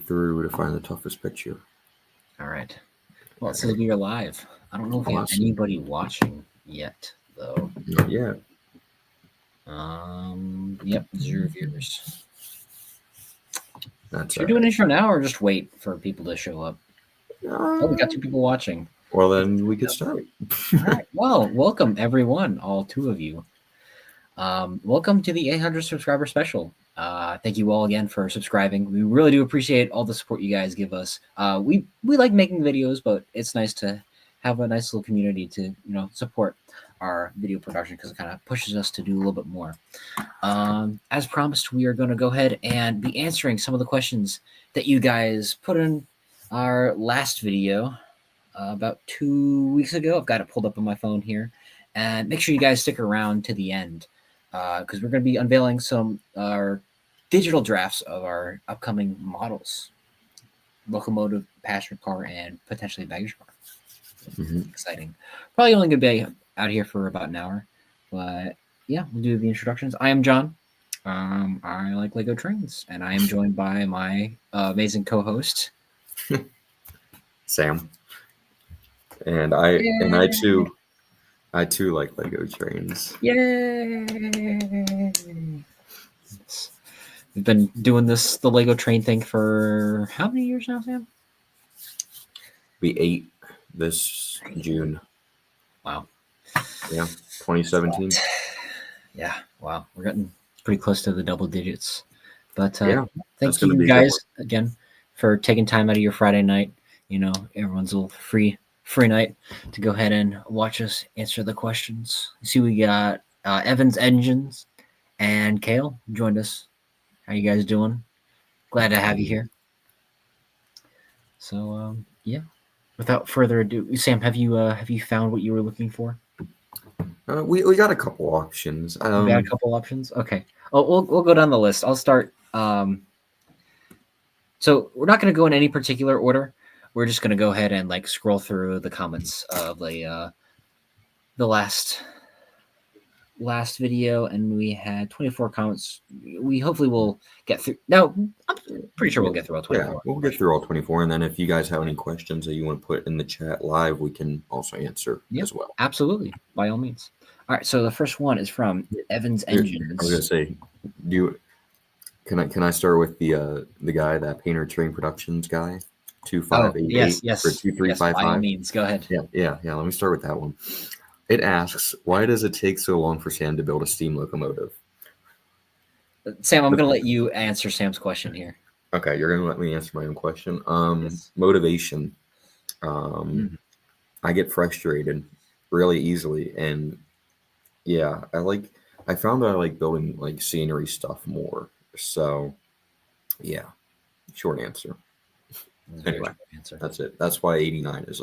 through to find the toughest picture. All right. Well, it says we are live. I don't know if we have anybody watching yet, though. Not yet. Yep, 0 viewers. That's Should we do an intro now or just wait for people to show up? Oh, we got 2 people watching. Well, then we could start. All right. Well, welcome, everyone, all 2 of you. Welcome to the 800 subscriber special. Thank you all again for subscribing. We really do appreciate all the support you guys give us. We like making videos, but it's nice to have a nice little community to support our video production because it kind of pushes us to do a little bit more. As promised, we are going to go ahead and be answering some of the questions that you guys put in our last video about 2 weeks ago. I've got it pulled up on my phone here, and make sure you guys stick around to the end because we're going to be unveiling some our digital drafts of our upcoming models: locomotive, passenger car, and potentially baggage car. Exciting. Probably only going to be out here for about an hour, but yeah, we'll do the introductions. I am John. I like Lego trains, and I am joined by my amazing co-host Sam. And I too like Lego trains. Yay! We've been doing the Lego train thing for how many years now, Sam? Be 8 this June. Wow. Yeah, 2017. Yeah, wow. We're getting pretty close to the double digits. But thank gonna you be a good guys again for taking time out of your Friday night. Everyone's a little free night to go ahead and watch us answer the questions. You see, we got Evans Engines and Kale joined us. How you guys doing? Glad to have you here. So yeah, without further ado, Sam, have you found what you were looking for? We got a couple options. We got a couple options. Okay. Oh, we'll go down the list. I'll start. So we're not going to go in any particular order. We're just going to go ahead and scroll through the comments of the last video, and we had 24 comments. We hopefully will get through. Now, I'm pretty sure we'll get through all 24. Yeah, we'll get through all 24, and then if you guys have any questions that you want to put in the chat live, we can also answer as well. Absolutely, by all means. All right, so the first one is from Evans Engines. I was gonna say, can I start with the guy, that Painter Train Productions guy, 2588 for 2355? By all means, go ahead. Yeah. Let me start with that one. It asks, why does it take so long for Sam to build a steam locomotive? Sam, I'm going to let you answer Sam's question here. Okay, you're going to let me answer my own question. Motivation. I get frustrated really easily, and yeah, I found that I like building scenery stuff more. So yeah, short answer. Anyway, that's it. That's why 89 is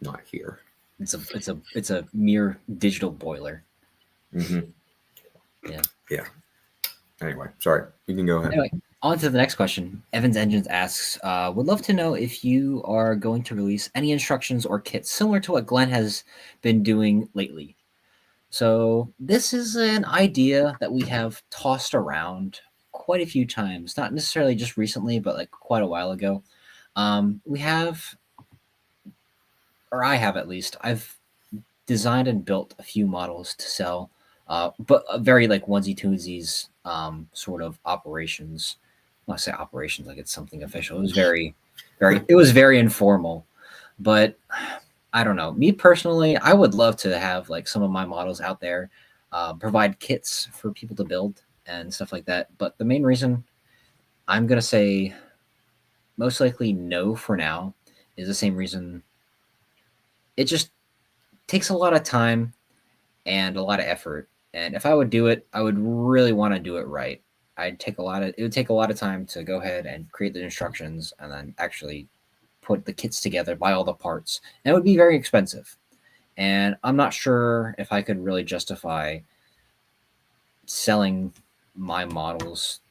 not here. It's a mere digital boiler. Yeah. Anyway, sorry. You can go ahead. Anyway, on to the next question. Evans Engines asks, would love to know if you are going to release any instructions or kits similar to what Glenn has been doing lately. So this is an idea that we have tossed around quite a few times, not necessarily just recently, but quite a while ago. We have, or I have at least, I've designed and built a few models to sell, but very onesie twosies sort of operations. When I say operations, it's something official. It was very informal, but I don't know. Me personally, I would love to have some of my models out there, provide kits for people to build and stuff like that. But the main reason I'm going to say most likely no for now is the same reason. It just takes a lot of time and a lot of effort. And if I would do it, I would really want to do it right. It would take a lot of time to go ahead and create the instructions and then actually put the kits together, buy all the parts. And it would be very expensive. And I'm not sure if I could really justify selling my models,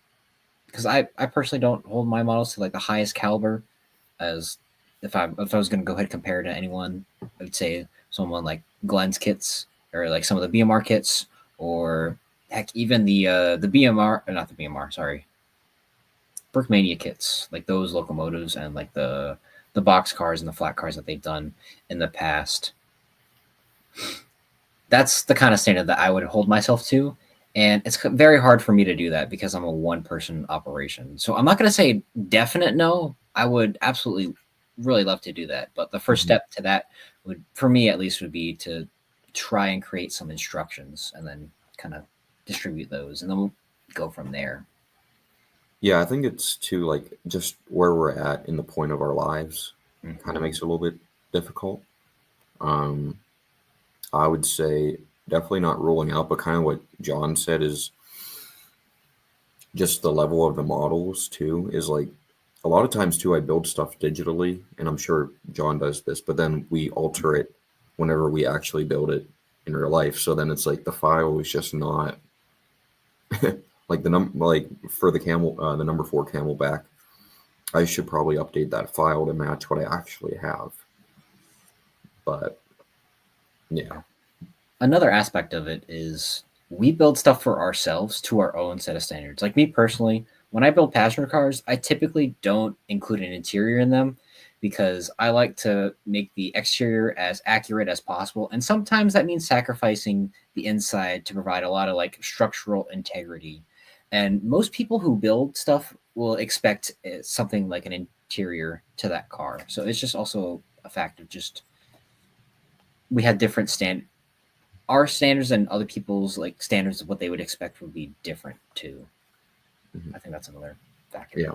because I personally don't hold my models to the highest caliber. As if I was going to go ahead and compare to anyone, I would say someone like Glenn's kits or some of the BMR kits, or heck, even the BMR, or not the BMR, sorry, Brickmania kits, like those locomotives and like the box cars and the flat cars that they've done in the past. That's the kind of standard that I would hold myself to. And it's very hard for me to do that because I'm a one person operation. So I'm not going to say definite no. I would absolutely really love to do that. But the first Mhm. step to that would, for me at least, would be to try and create some instructions and then kind of distribute those. And then we'll go from there. Yeah, I think it's too like just where we're at in the point of our lives kind of Mhm. makes it a little bit difficult. Um, I would say definitely not ruling out, but kind of what John said is just the level of the models too is like a lot of times too I build stuff digitally, and I'm sure John does this, but then we alter it whenever we actually build it in real life. So then it's like the file is just not like like for the camel the number 4 camelback. I should probably update that file to match what I actually have. But yeah. Another aspect of it is we build stuff for ourselves to our own set of standards. Like me personally, when I build passenger cars, I typically don't include an interior in them because I like to make the exterior as accurate as possible. And sometimes that means sacrificing the inside to provide a lot of like structural integrity. And most people who build stuff will expect something like an interior to that car. So it's just also a fact of just we have different our standards and other people's like standards of what they would expect would be different too. Mhm. I think that's another factor. Yeah.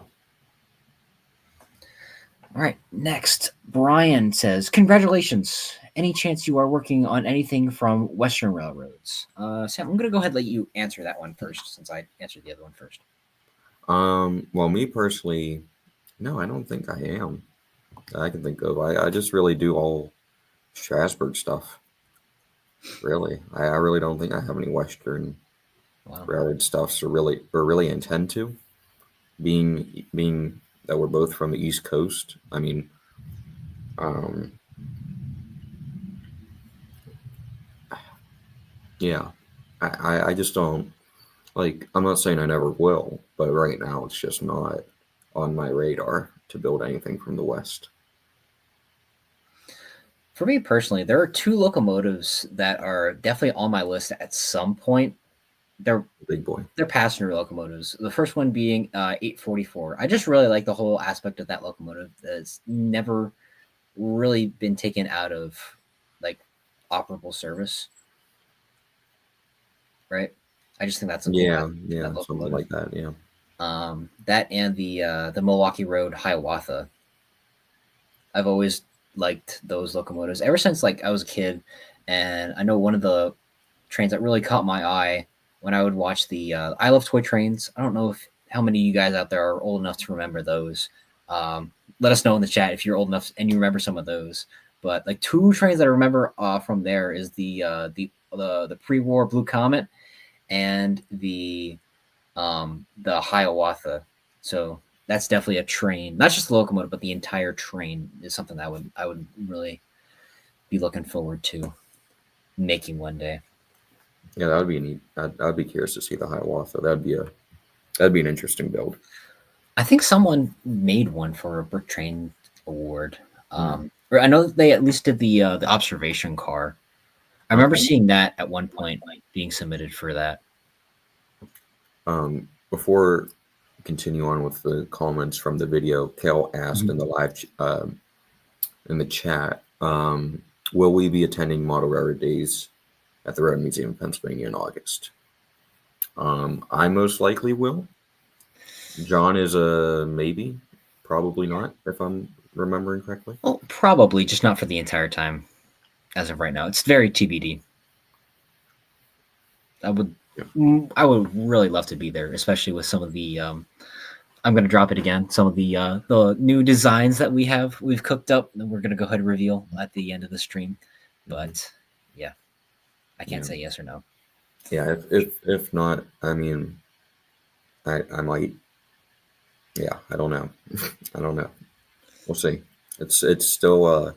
All right, next, Brian says, "Congratulations! Any chance you are working on anything from Western Railroads?" Sam, I'm gonna go ahead and let you answer that one first, since I answered the other one first. Well, me personally, no, I don't think I am. I can think of. I just really do all Strasburg stuff. Really, I really don't think I have any Western Wow. railroad stuffs or really intend to. Being that we're both from the East Coast, I mean, um, yeah, I just don't like. I'm not saying I never will, but right now it's just not on my radar to build anything from the West. For me personally, there are two locomotives that are definitely on my list at some point. They're Big boy. they're passenger locomotives. The first one being 844. I just really like the whole aspect of that locomotive that's never really been taken out of like operable service, right? I just think that's a cool Yeah, aspect to that yeah, something locomotive. like that. Yeah. That and the Milwaukee Road Hiawatha. I've always liked those locomotives ever since like I was a kid, and I know one of the trains that really caught my eye when I would watch the I Love Toy Trains. I don't know if how many of you guys out there are old enough to remember those. Let us know in the chat if you're old enough and you remember some of those. But like two trains that I remember from there is the pre-war Blue Comet and the Hiawatha. So that's definitely a train, not just the locomotive, but the entire train is something that I would really be looking forward to making one day. Yeah, that would be neat. I'd be curious to see the Hiawatha. That'd be an interesting build. I think someone made one for a Brick Train Award. Hmm. Or I know they at least did the observation car. I remember Okay. seeing that at one point being submitted for that. Before we continue on with the comments from the video, Kale asked in Mhm. the in the chat, will we be attending Model Railroad Days at the Road Museum in Pennsylvania in August? I most likely will. John is a maybe, probably not, if I'm remembering correctly. Well, probably just not for the entire time as of right now. It's very TBD. I would Yeah. I would really love to be there, especially with some of the I'm going to drop it again. Some of the new designs that we've cooked up, and we're going to go ahead and reveal at the end of the stream. Hmm. But yeah, I can't Yeah. say yes or no. Yeah. If not, I mean, I might. Yeah. I don't know. I don't know. We'll see. It's still.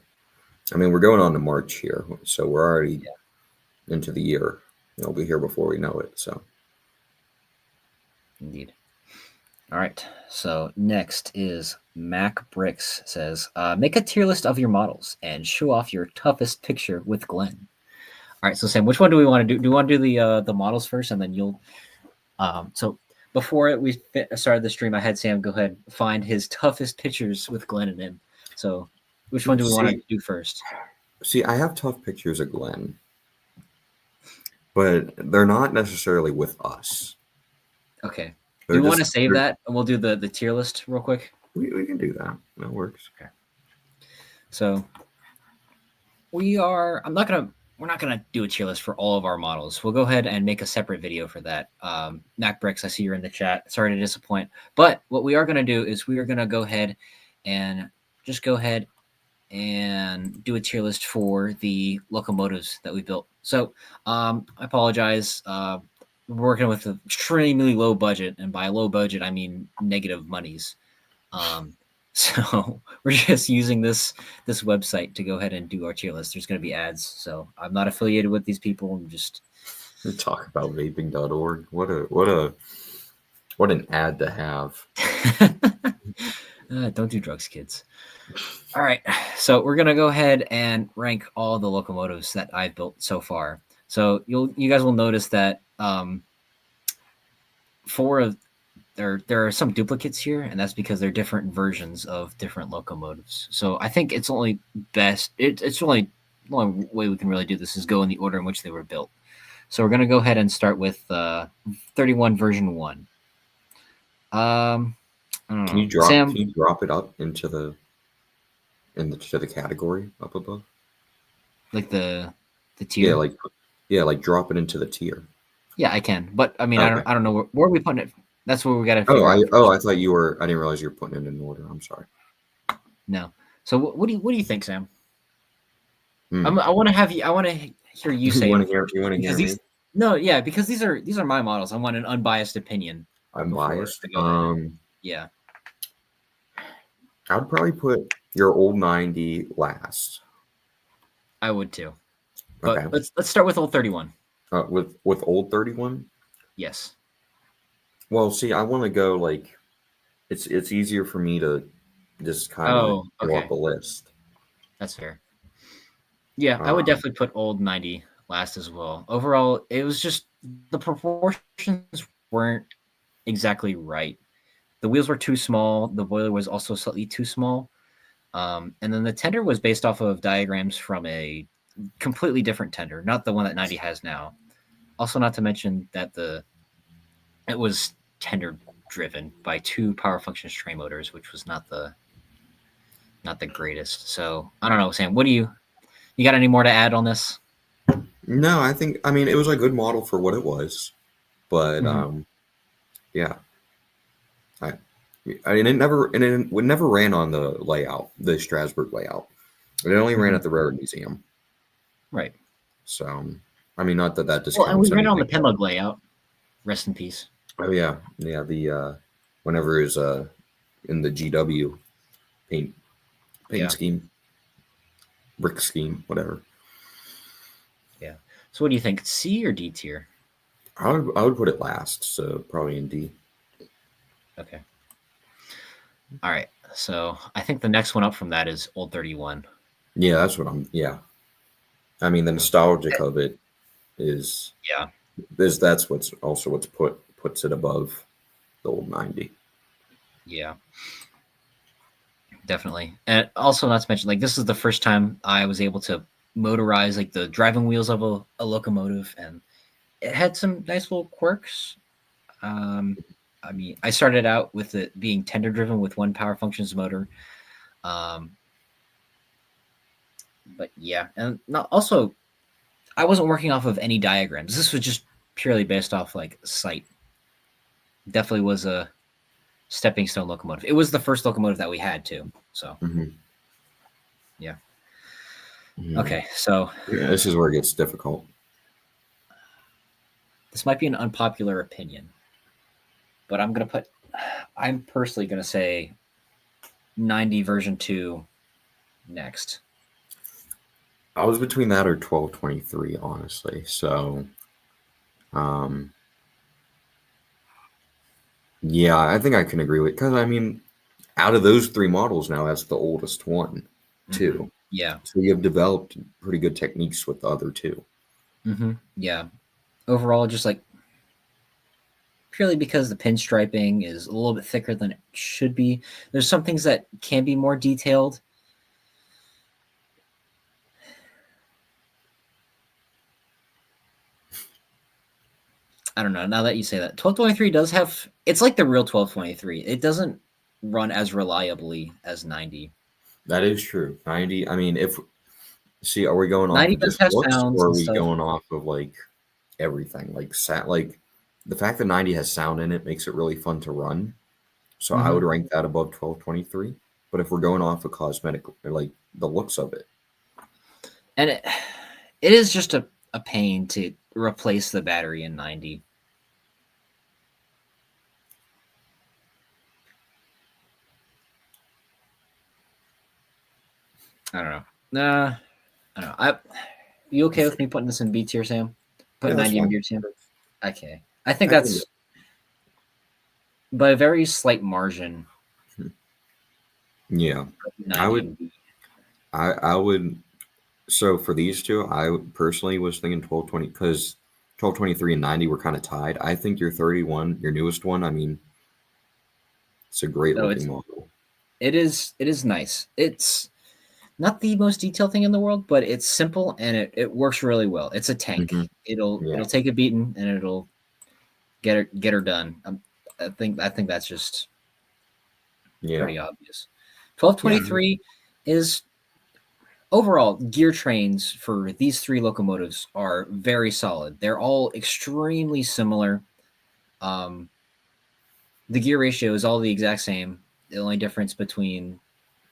I mean, we're going on to March here, so we're already Yeah, into the year. It'll be here before we know it. So indeed. All right. So next is Mac Bricks says, make a tier list of your models and show off your toughest picture with Glenn. All right. So Sam, which one do we want to do? Do we want to do the models first, and then you'll so before we started the stream, I had Sam go ahead find his toughest pictures with Glenn and him. So which one do we want to do first? See, I have tough pictures of Glenn, but they're not necessarily with us. Okay. Do They're you want to just save that, and we'll do the tier list real quick? we can do that. That works. Okay. So we're not gonna do a tier list for all of our models. We'll go ahead and make a separate video for that. Mac Bricks, I see you're in the chat. Sorry to disappoint, but what we are gonna do is we are gonna go ahead and just go ahead and do a tier list for the locomotives that we built. So I apologize. We're working with an extremely low budget, and by low budget I mean negative monies. So we're just using this website to go ahead and do our tier list. There's going to be ads, so I'm not affiliated with these people. I'm just Talk about vaping.org. What an ad to have. Don't do drugs, kids. All right, so we're gonna go ahead and rank all the locomotives that I've built so far. So you guys will notice that there are some duplicates here, and that's because they're different versions of different locomotives. So I think it's only best. It's only the only way we can really do this is go in the order in which they were built. So we're gonna go ahead and start with 31 version 1. I don't know. Sam, Can you drop it up into the to the category up above? like the tier. Like drop it into the tier. Yeah, I can, but I mean, Okay. I don't know where are we putting it. That's where we got to Oh, figure out. I thought you were. I didn't realize you were putting it in order. I'm sorry. No. So what do you think, Sam? Hmm. I want to have you. I want to hear you say. You want to hear me? No, yeah, because these are my models. I want an unbiased opinion. I'm biased. Yeah, I'd probably put your old 90 last. I would too. But Okay. let's start with old 31. With old 31. Yes. Well, see, I want to go like it's easier for me to just kind of go up a list. That's fair. Yeah, I would definitely put old 90 last as well. Overall, it was just the proportions weren't exactly right. The wheels were too small. The boiler was also slightly too small. And then the tender was based off of diagrams from a completely different tender, not the one that 90 has now. Also, not to mention that it was tender driven by 2 power function train motors, which was not the greatest. So I don't know, Sam. What do you got any more to add on this? No, I mean it was a good model for what it was, but yeah, and it never ran on the layout, the Strasburg layout. It only ran at the Railroad Museum. Right. So, I mean, not that discounts. Well, and we ran on the Penlug layout. Rest in peace. Oh yeah. The whenever it was in the GW paint scheme, brick scheme, whatever. Yeah. So, what do you think? C or D tier? I would put it last, so probably in D. Okay. All right. So I think the next one up from that is old 31. Yeah, that's what I'm. Yeah. I mean, the nostalgic of it is. Yeah. That's what's puts it above the old 90. Yeah. Definitely. And also, not to mention, like, this is the first time I was able to motorize like the driving wheels of a locomotive, and it had some nice little quirks. I mean, I started out with it being tender driven with 1 power functions motor. But yeah, and also I wasn't working off of any diagrams. This was just purely based off like sight. Definitely was a stepping stone locomotive. It was the first locomotive that we had too. So yeah. Okay, so yeah, this is where it gets difficult. This might be an unpopular opinion, but I'm personally gonna say 90 version 2 next. I was between that or 1223, honestly. So, Yeah, I think I can agree with because I mean, out of those three models now, that's the oldest one, Hmm. too. Yeah. So you have developed pretty good techniques with the other two. Yeah. Overall, just like purely because the pinstriping is a little bit thicker than it should be. There's some things that can be more detailed. I don't know. Now that you say that, 1223 does have. It's like the real 1223. It doesn't run as reliably as 90. That is true. 90. I mean, if see, are we going off 90 of does just have looks, sounds or are and we stuff. going off of like everything? Like the fact that 90 has sound in it makes it really fun to run. So I would Hmm. rank that above 1223. But if we're going off of cosmetic, like the looks of it, And it is just a pain to replace the battery in 90. I don't know. Nah, I don't know. You okay with me putting this in B tier, Sam? yeah, Put that's 90 in fine. B tier? Okay. I think I can. that's by a very slight margin. Yeah, I 90 would. and B. I would. So for these two, personally was thinking 1220 because 1223 and 90 were kind of tied. I think your 31, your newest one. I mean, it's a great Oh, looking model. it is nice. It's not the most detailed thing in the world, but it's simple and it works really well. It's a tank. Hmm. It'll Yeah, take a beating and it'll get her done. I think that's just yeah, pretty obvious. yeah, 1223 is overall gear trains for these three locomotives are very solid. They're all extremely similar. Um, the gear ratio is all the exact same. The only difference between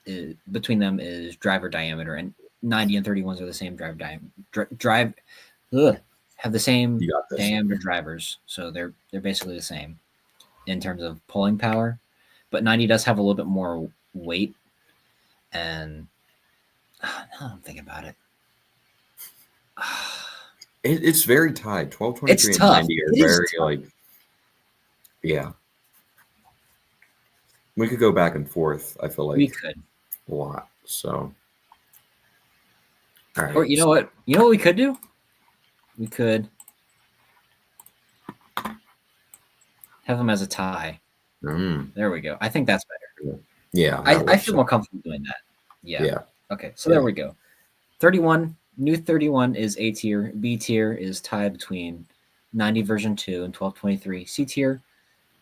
them is driver diameter, and 90 and 31s are the same drive diameter. Drive ugh, have the same you got this. diameter drivers, so they're basically the same in terms of pulling power. But 90 does have a little bit more weight, and now I'm thinking about it. It's very tied. It's 1223 and tough. 90 are It is very tough. like, yeah. We could go back and forth. I feel We like could, a lot. So, all or right. you know what? You know what we could do? We could have them as a tie. Mm, There we go. I think that's better. yeah, that I works. feel more comfortable doing that. Yeah. Yeah, Okay. So there yeah. we go. 31, new 31 is A tier. B tier is tied between 90 version 2 and 1223. C tier,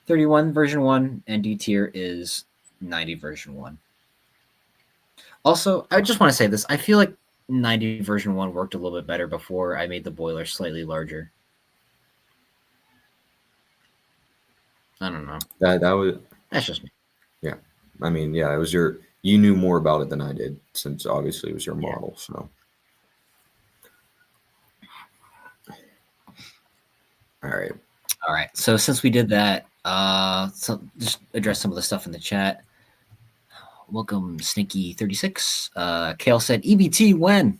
31 version 1, and D tier is 90 version 1. Also, I just want to say this. I feel like 90 version 1 worked a little bit better before I made the boiler slightly larger. I don't know. That was That's just me. yeah. I mean, yeah, it was your you knew more about it than I did since obviously it was your Yeah. model. So, all right. All right. So since we did that, so just address some of the stuff in the chat. Welcome, Sneaky36. Kale said, EBT when?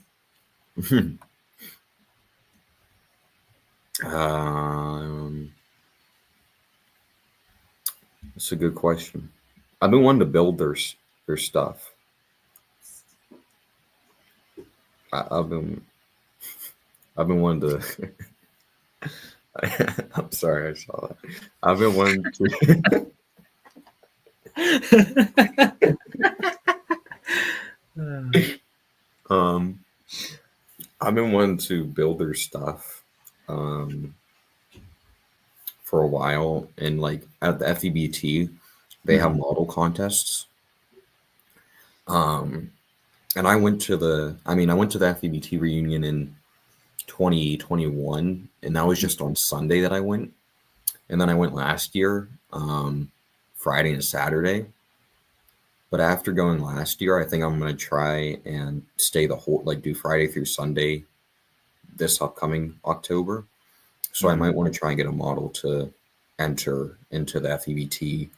um, that's a good question. I've been wanting to build their stuff. I've been wanting to. I'm sorry, I saw that. I've been wanting to. um, I've been wanting to build their stuff. Um, for a while, and like at the FEBT, they have Mhm. model contests. Um, and I went to the FEBT reunion in 2021, and that was just on Sunday that I went. And then I went last year, Friday and Saturday. But after going last year, I think I'm gonna try and stay the whole like do Friday through Sunday this upcoming October. So I Mhm. might want to try and get a model to enter into the FEBT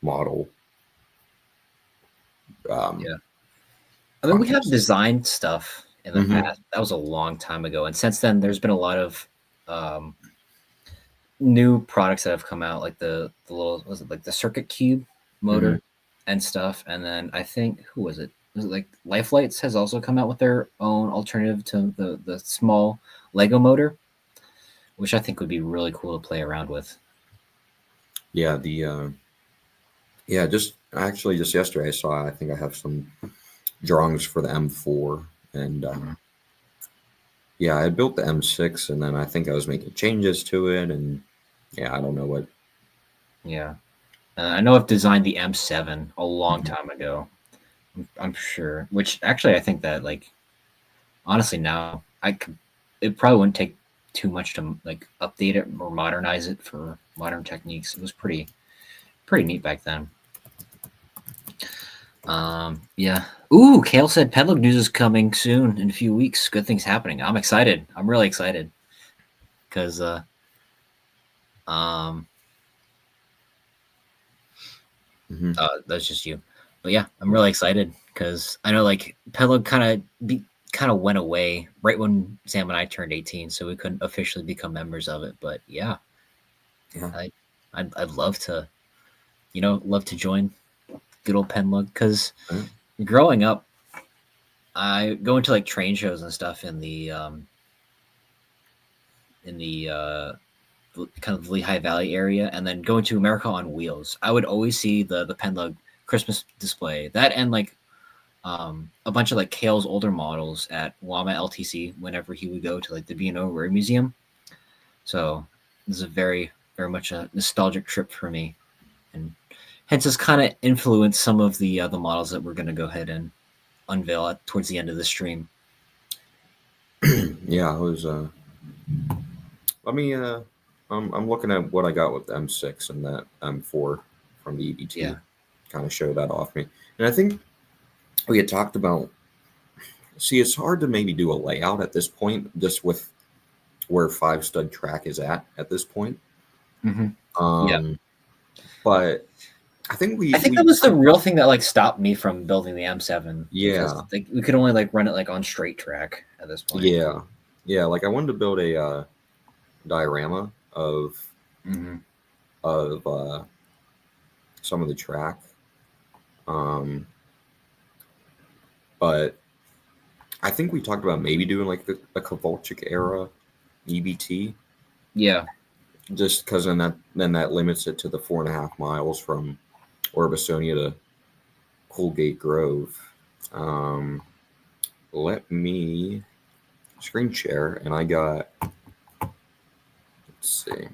model um, Yeah. I mean, we have contest. designed stuff in the Hmm. past. That was a long time ago. And since then, there's been a lot of um, new products that have come out, like the little, was it like the circuit cube Hmm. motor and stuff, and then I think, who was it? Was it like Lifelights has also come out with their own alternative to the small Lego motor, which I think would be really cool to play around with. Yeah, the yeah, just actually just yesterday I saw. I think I have some drawings for the M4, and Mhm. yeah, I built the M6, and then I think I was making changes to it, and yeah, I don't know what. Yeah, I know I've designed the M7 a long Mhm. time ago. I'm sure. Which actually, I think that like honestly now I could. It probably wouldn't take too much to like update it or modernize it for modern techniques. It was pretty neat back then. Yeah. Ooh, Kale said Pedlook news is coming soon in a few weeks. Good things happening. I'm excited. I'm really excited because um Mhm. that's just you. But yeah, I'm really excited because I know like Pedlook kind of went away right when Sam and I turned 18, so we couldn't officially become members of it. But yeah, Yeah. I I'd love to love to join good old Pedlook because Yeah. growing up, I go into like train shows and stuff in the kind of Lehigh Valley area, and then going to America on Wheels. I would always see the Penlug Christmas display. That and like a bunch of like Kale's older models at Wama LTC whenever he would go to like the B&O Rare Museum. So this is a very much a nostalgic trip for me, and hence has kind of influenced some of the models that we're going to go ahead and unveil at towards the end of the stream. Yeah, I was. Let me. I'm looking at what I got with the M6 and that M4 from the Yeah. EBT. Kind of show that off me, and I think we had talked about. See, it's hard to maybe do a layout at this point, just with where five stud track is at this point. Hmm. Yeah. Um, but I think I we think that we was the real thing that like stopped me from building the M7 because yeah, like we could only like run it like on straight track at this point. yeah, yeah. Like I wanted to build a diorama Hmm. of some of the track, um, but I think we talked about maybe doing like a Kovalchik era EBT, Yeah. just because then that limits it to the 4.5 miles from Orbisonia to Colgate Grove. Um, Let me screen share, and I got. Let's see.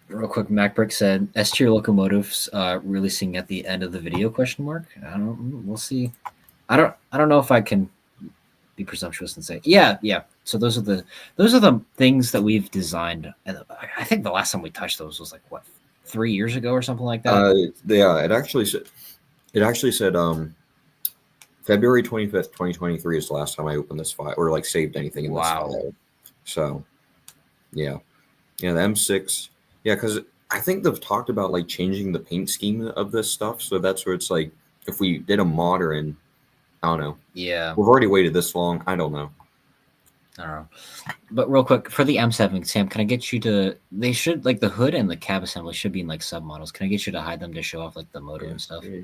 Real quick, MacBrick said S tier locomotives releasing at the end of the video question mark. I don't we'll see. I don't know if I can be presumptuous and say yeah. So those are the things that we've designed, and I think the last time we touched those was like what 3 years ago or something like that. Yeah, it actually said February 25th, 2023 is the last time I opened this file or like saved anything in this Wow. file. So yeah, yeah, the M6. Yeah, because I think they've talked about like changing the paint scheme of this stuff. So that's where it's like if we did a modern, I don't know. Yeah. We've already waited this long. I don't know. I don't know. But real quick, for the M7, Sam, can I get you to? They should like the hood and the cab assembly should be in like submodels. Can I get you to hide them to show off like the motor Yeah. and stuff? Yeah.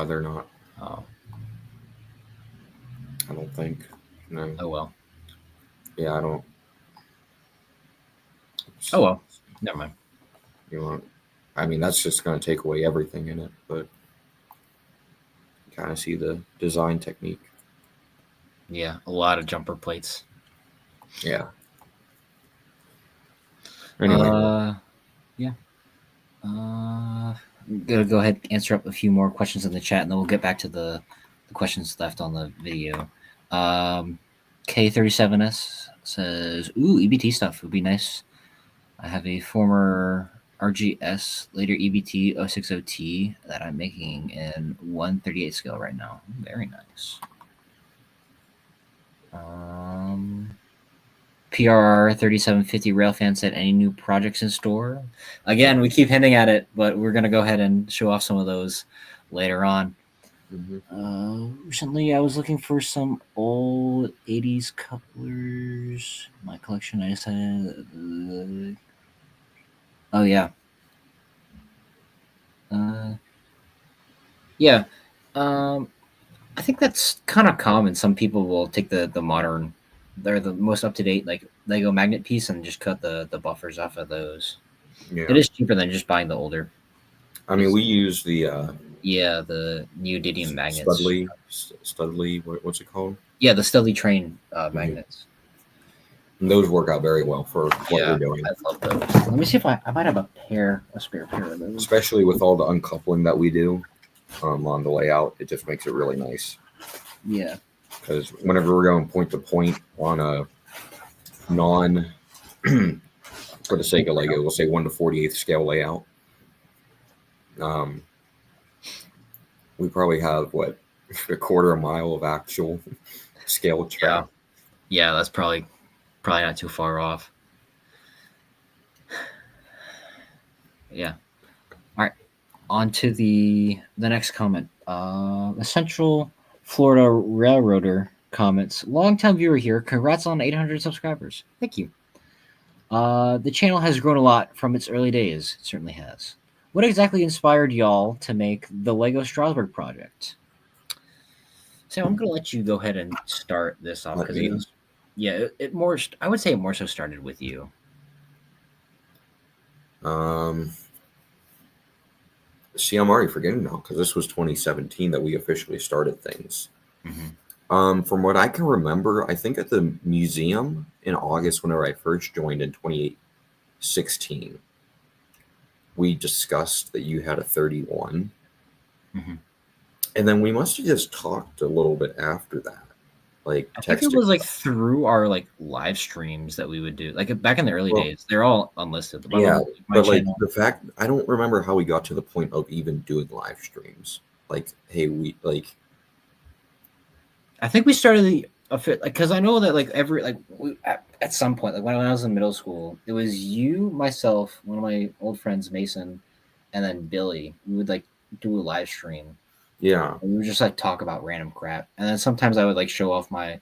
They're not. Oh, I don't think. No. oh well. Yeah, I don't. Oh well. Never mind. You want? I mean, that's just going to take away everything in it. But you kind of see the design technique. Yeah, a lot of jumper plates. Yeah. Anyway. Yeah. I'm gonna go ahead and answer up a few more questions in the chat, and then we'll get back to the questions left on the video. K37S says, "Ooh, EBT stuff would be nice. I have a former RGS, later EBT 060T that I'm making in 138 scale right now. Very nice. PRR 3750 Railfan said, any new projects in store? Again, we keep hinting at it, but we're going to go ahead and show off some of those later on. Hmm. Recently, I was looking for some old '80s couplers. My collection, I just had. Oh yeah, uh, yeah. Um, I think that's kind of common. Some people will take the modern, they're the most up to date like Lego magnet piece and just cut the buffers off of those. It Yeah. is cheaper than just buying the older I mean, we pieces. use the Yeah, the neodymium magnets. Studley, what's it called? Yeah, the Steadily Train Hmm. magnets. And those work out very well for what we're Yeah, doing, I love those. Let me see if I might have a spare pair of those. especially with all the uncoupling that we do on the layout. It just makes it really nice Yeah, because whenever we're going point to point on a non, for the sake of Lego, we'll say 1/48 scale layout. Um, we probably have what a quarter a mile of actual scale yeah, track. yeah. That's probably not too far off. Yeah. All right. On to the next comment. A Central Florida Railroader comments. Longtime viewer here. Congrats on 800 subscribers. Thank you. The channel has grown a lot from its early days. It certainly has. What exactly inspired y'all to make the LEGO Strasburg project? So I'm gonna let you go ahead and start this off Let because it me. was, yeah, it more. I would say it more so started with you. Um, See, I'm already forgetting now because this was 2017 that we officially started things. Hmm. From what I can remember, I think at the museum in August, whenever I first joined in 2016, we discussed that you had a 31. Hmm. And then we must have just talked a little bit after that, like I think it texting. was like through our like live streams that we would do. Like back in the early Well, days, they're all unlisted. But yeah, my but like channel, the fact, I don't remember how we got to the point of even doing live streams. Like, hey, we like, I think we started the a fit like because I know that like every like at some point like when I was in middle school, it was you, myself, one of my old friends, Mason, and then Billy. We would like do a live stream. yeah, And we would just like talk about random crap, and then sometimes I would like show off my.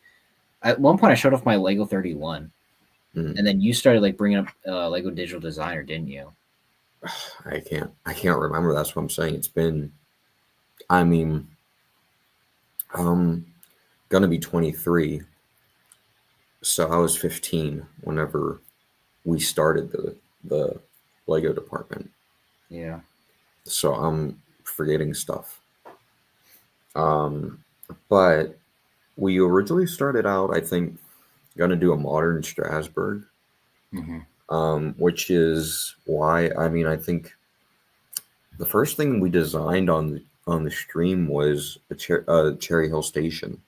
At one point, I showed off my Lego 31, mm, and then you started like bringing up Lego Digital Designer, didn't you? I can't remember. That's what I'm saying. It's been, I mean, I'm gonna be 23, so I was 15 whenever we started the Lego department. Yeah. So I'm forgetting stuff. Um, but we originally started out, I think, gonna do a modern Strasbourg, Hmm. which is why I mean I think the first thing we designed on the stream was Cherry Hill Station.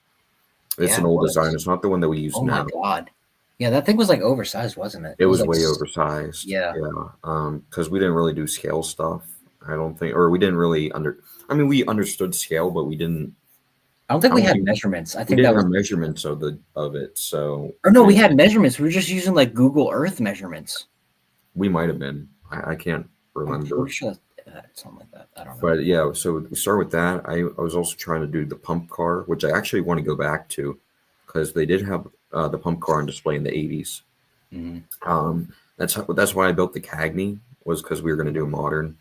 It's Yeah, an it old design. was. It's not the one that we use Oh my now. god. Yeah, that thing was like oversized, wasn't it? It It was was like, way oversized. yeah. Yeah, because we didn't really do scale stuff. I don't think, or we didn't really under. I mean, we understood scale, but we didn't. I don't think I we don't had think measurements. I we think didn't that have was, measurements of it. So or no, we we didn't. had measurements. We were just using like Google Earth measurements. We might have been. I can't I'm remember. pretty sure something like that. I don't know. But yeah, so we start with that. I was also trying to do the pump car, which I actually want to go back to because they did have the pump car on display in the 80s. Hmm. That's why I built the Cagney was because we were going to do a modern.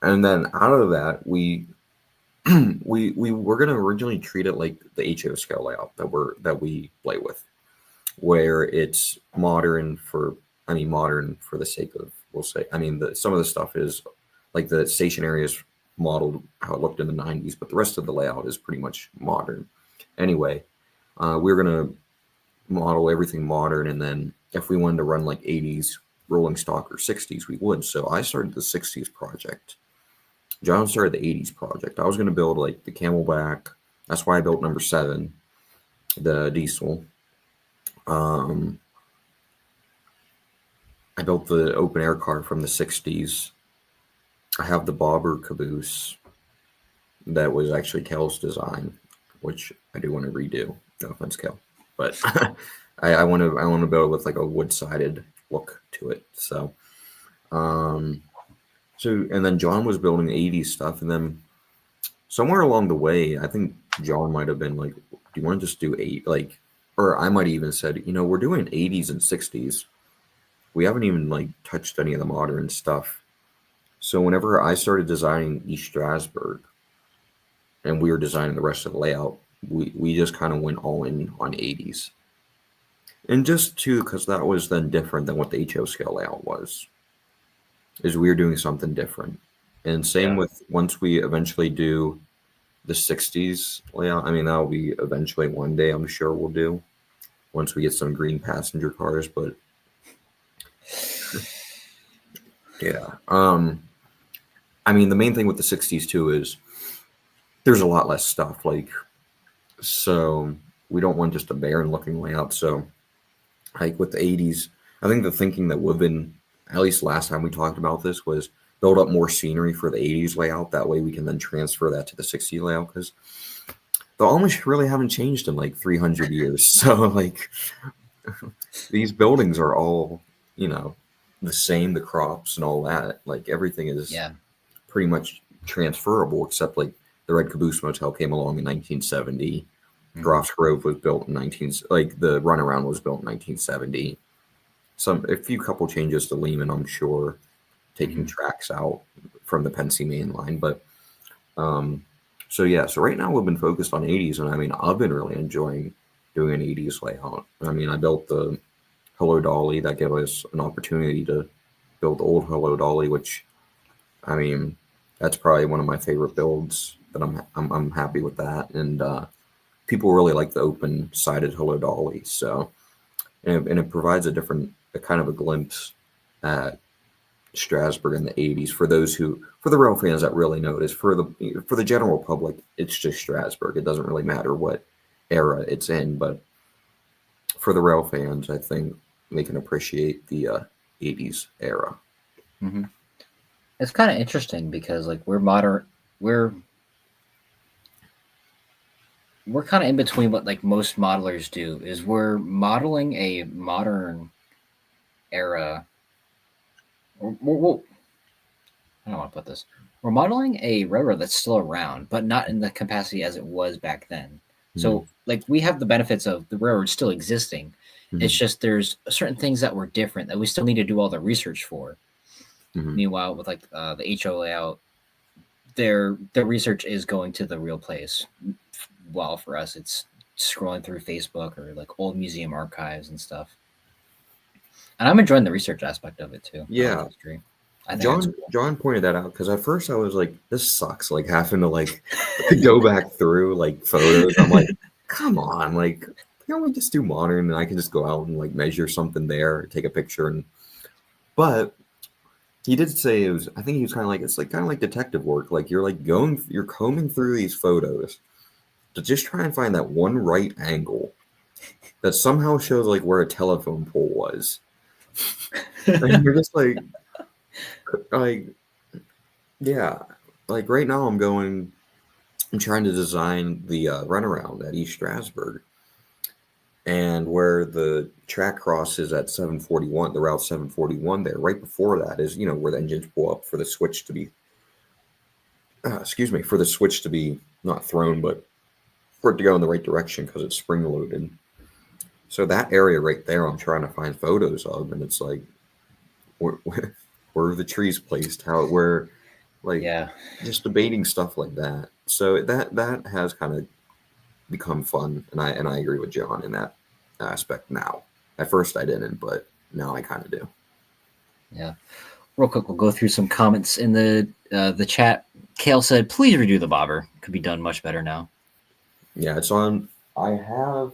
And then out of that, we were going to originally treat it like the HO scale layout that we play with, where it's modern for I mean modern for the sake of we'll say I mean some of the stuff is like the station area is modeled how it looked in the 90s, but the rest of the layout is pretty much modern. Anyway, we were gonna model everything modern, and then if we wanted to run like 80s rolling stock or 60s, we would. So I started the 60s project. John started the 80s project. I was gonna build like the Camelback. That's why I built number 7, the diesel. Um, I built the open air car from the 60s. I have the bobber caboose that was actually Kel's design, which I do want to redo. No offense, Kel, but I want to build with like a wood sided look to it. Um, so and then John was building 80s stuff, and then somewhere along the way, I think John might have been like, "Do you want to just do eight?" Like, or I might even said, we're doing 80s and 60s. We haven't even like touched any of the modern stuff. So whenever I started designing East Strasburg and we were designing the rest of the layout, we just kind of went all in on 80s. And just too, because that was then different than what the HO scale layout was, is we were doing something different. And same Yeah. with once we eventually do the 60s layout. I mean, that'll be eventually one day, I'm sure we'll do once we get some green passenger cars. But yeah, I mean, the main thing with the 60s too is there's a lot less stuff. Like, so we don't want just a barren looking layout. So, like with the 80s, I think the thinking that would have been, at least last time we talked about this, was build up more scenery for the 80s layout. That way we can then transfer that to the 60s layout because the Amish really haven't changed in like 300 years. So, like, these buildings are all, you know, the same, the crops and all that. Like, everything is Yeah. pretty much transferable, except like the Red Caboose Motel came along in 1970. Mhm. Groff's Grove was built in 19, like the runaround was built in 1970. A few couple changes to Lehman, I'm sure, taking Mhm. tracks out from the Pensy main line. But um, so yeah, so right now we've been focused on 80s, and I mean I've been really enjoying doing an 80s layout. I mean I built the Hello Dolly that gave us an opportunity to build the old Hello Dolly, which I mean that's probably one of my favorite builds. That I'm happy with that, and people really like the open sided Hello Dolly. So and it provides a kind of a glimpse at Strasburg in the 80s for those who, for the rail fans that really notice. For the general public, it's just Strasburg. It doesn't really matter what era it's in, but for the rail fans, I think they can appreciate the 80s era. Mhm. It's kind of interesting because like we're we're kind of in between what like most modelers do is we're modeling a modern era. We're, I don't want to put this. We're modeling a railroad that's still around, but not in the capacity as it was back then. Mhm. So, like, we have the benefits of the railroad still existing. It's Mhm. just there's certain things that were different that we still need to do all the research for. Mhm. Meanwhile, with like the HO layout, the research is going to the real place. While for us, it's scrolling through Facebook or like old museum archives and stuff. And I'm enjoying the research aspect of it too. I like Yeah, history. I think that's John cool. John pointed that out because at first I was like, "This sucks." Like having to like go back through like photos. I'm like, "Come on!" Like, can't we just do modern and I can just go out and like measure something there, take a picture, and but he did say it was. I think he was kind of like it's like kind of like detective work. Like you're combing through these photos to just try and find that one right angle that somehow shows like where a telephone pole was, and you're just like yeah, like right now I'm trying to design the runaround at East Strasburg, and where the track crosses at 741, the route 741 there, right before that is, where the engines pull up for the switch to be, excuse me, for the switch to be not thrown, but for it to go in the right direction because it's spring loaded. So that area right there, I'm trying to find photos of, and it's like, where are the trees placed? Like, Yeah. just debating stuff like that. So that has kind of become fun, and I agree with John in that aspect now. At first I didn't, but now I kind of do. Yeah. Real quick, we'll go through some comments in the chat. Kale said, "Please redo the bobber. Could be done much better now." Yeah, it's on. I have.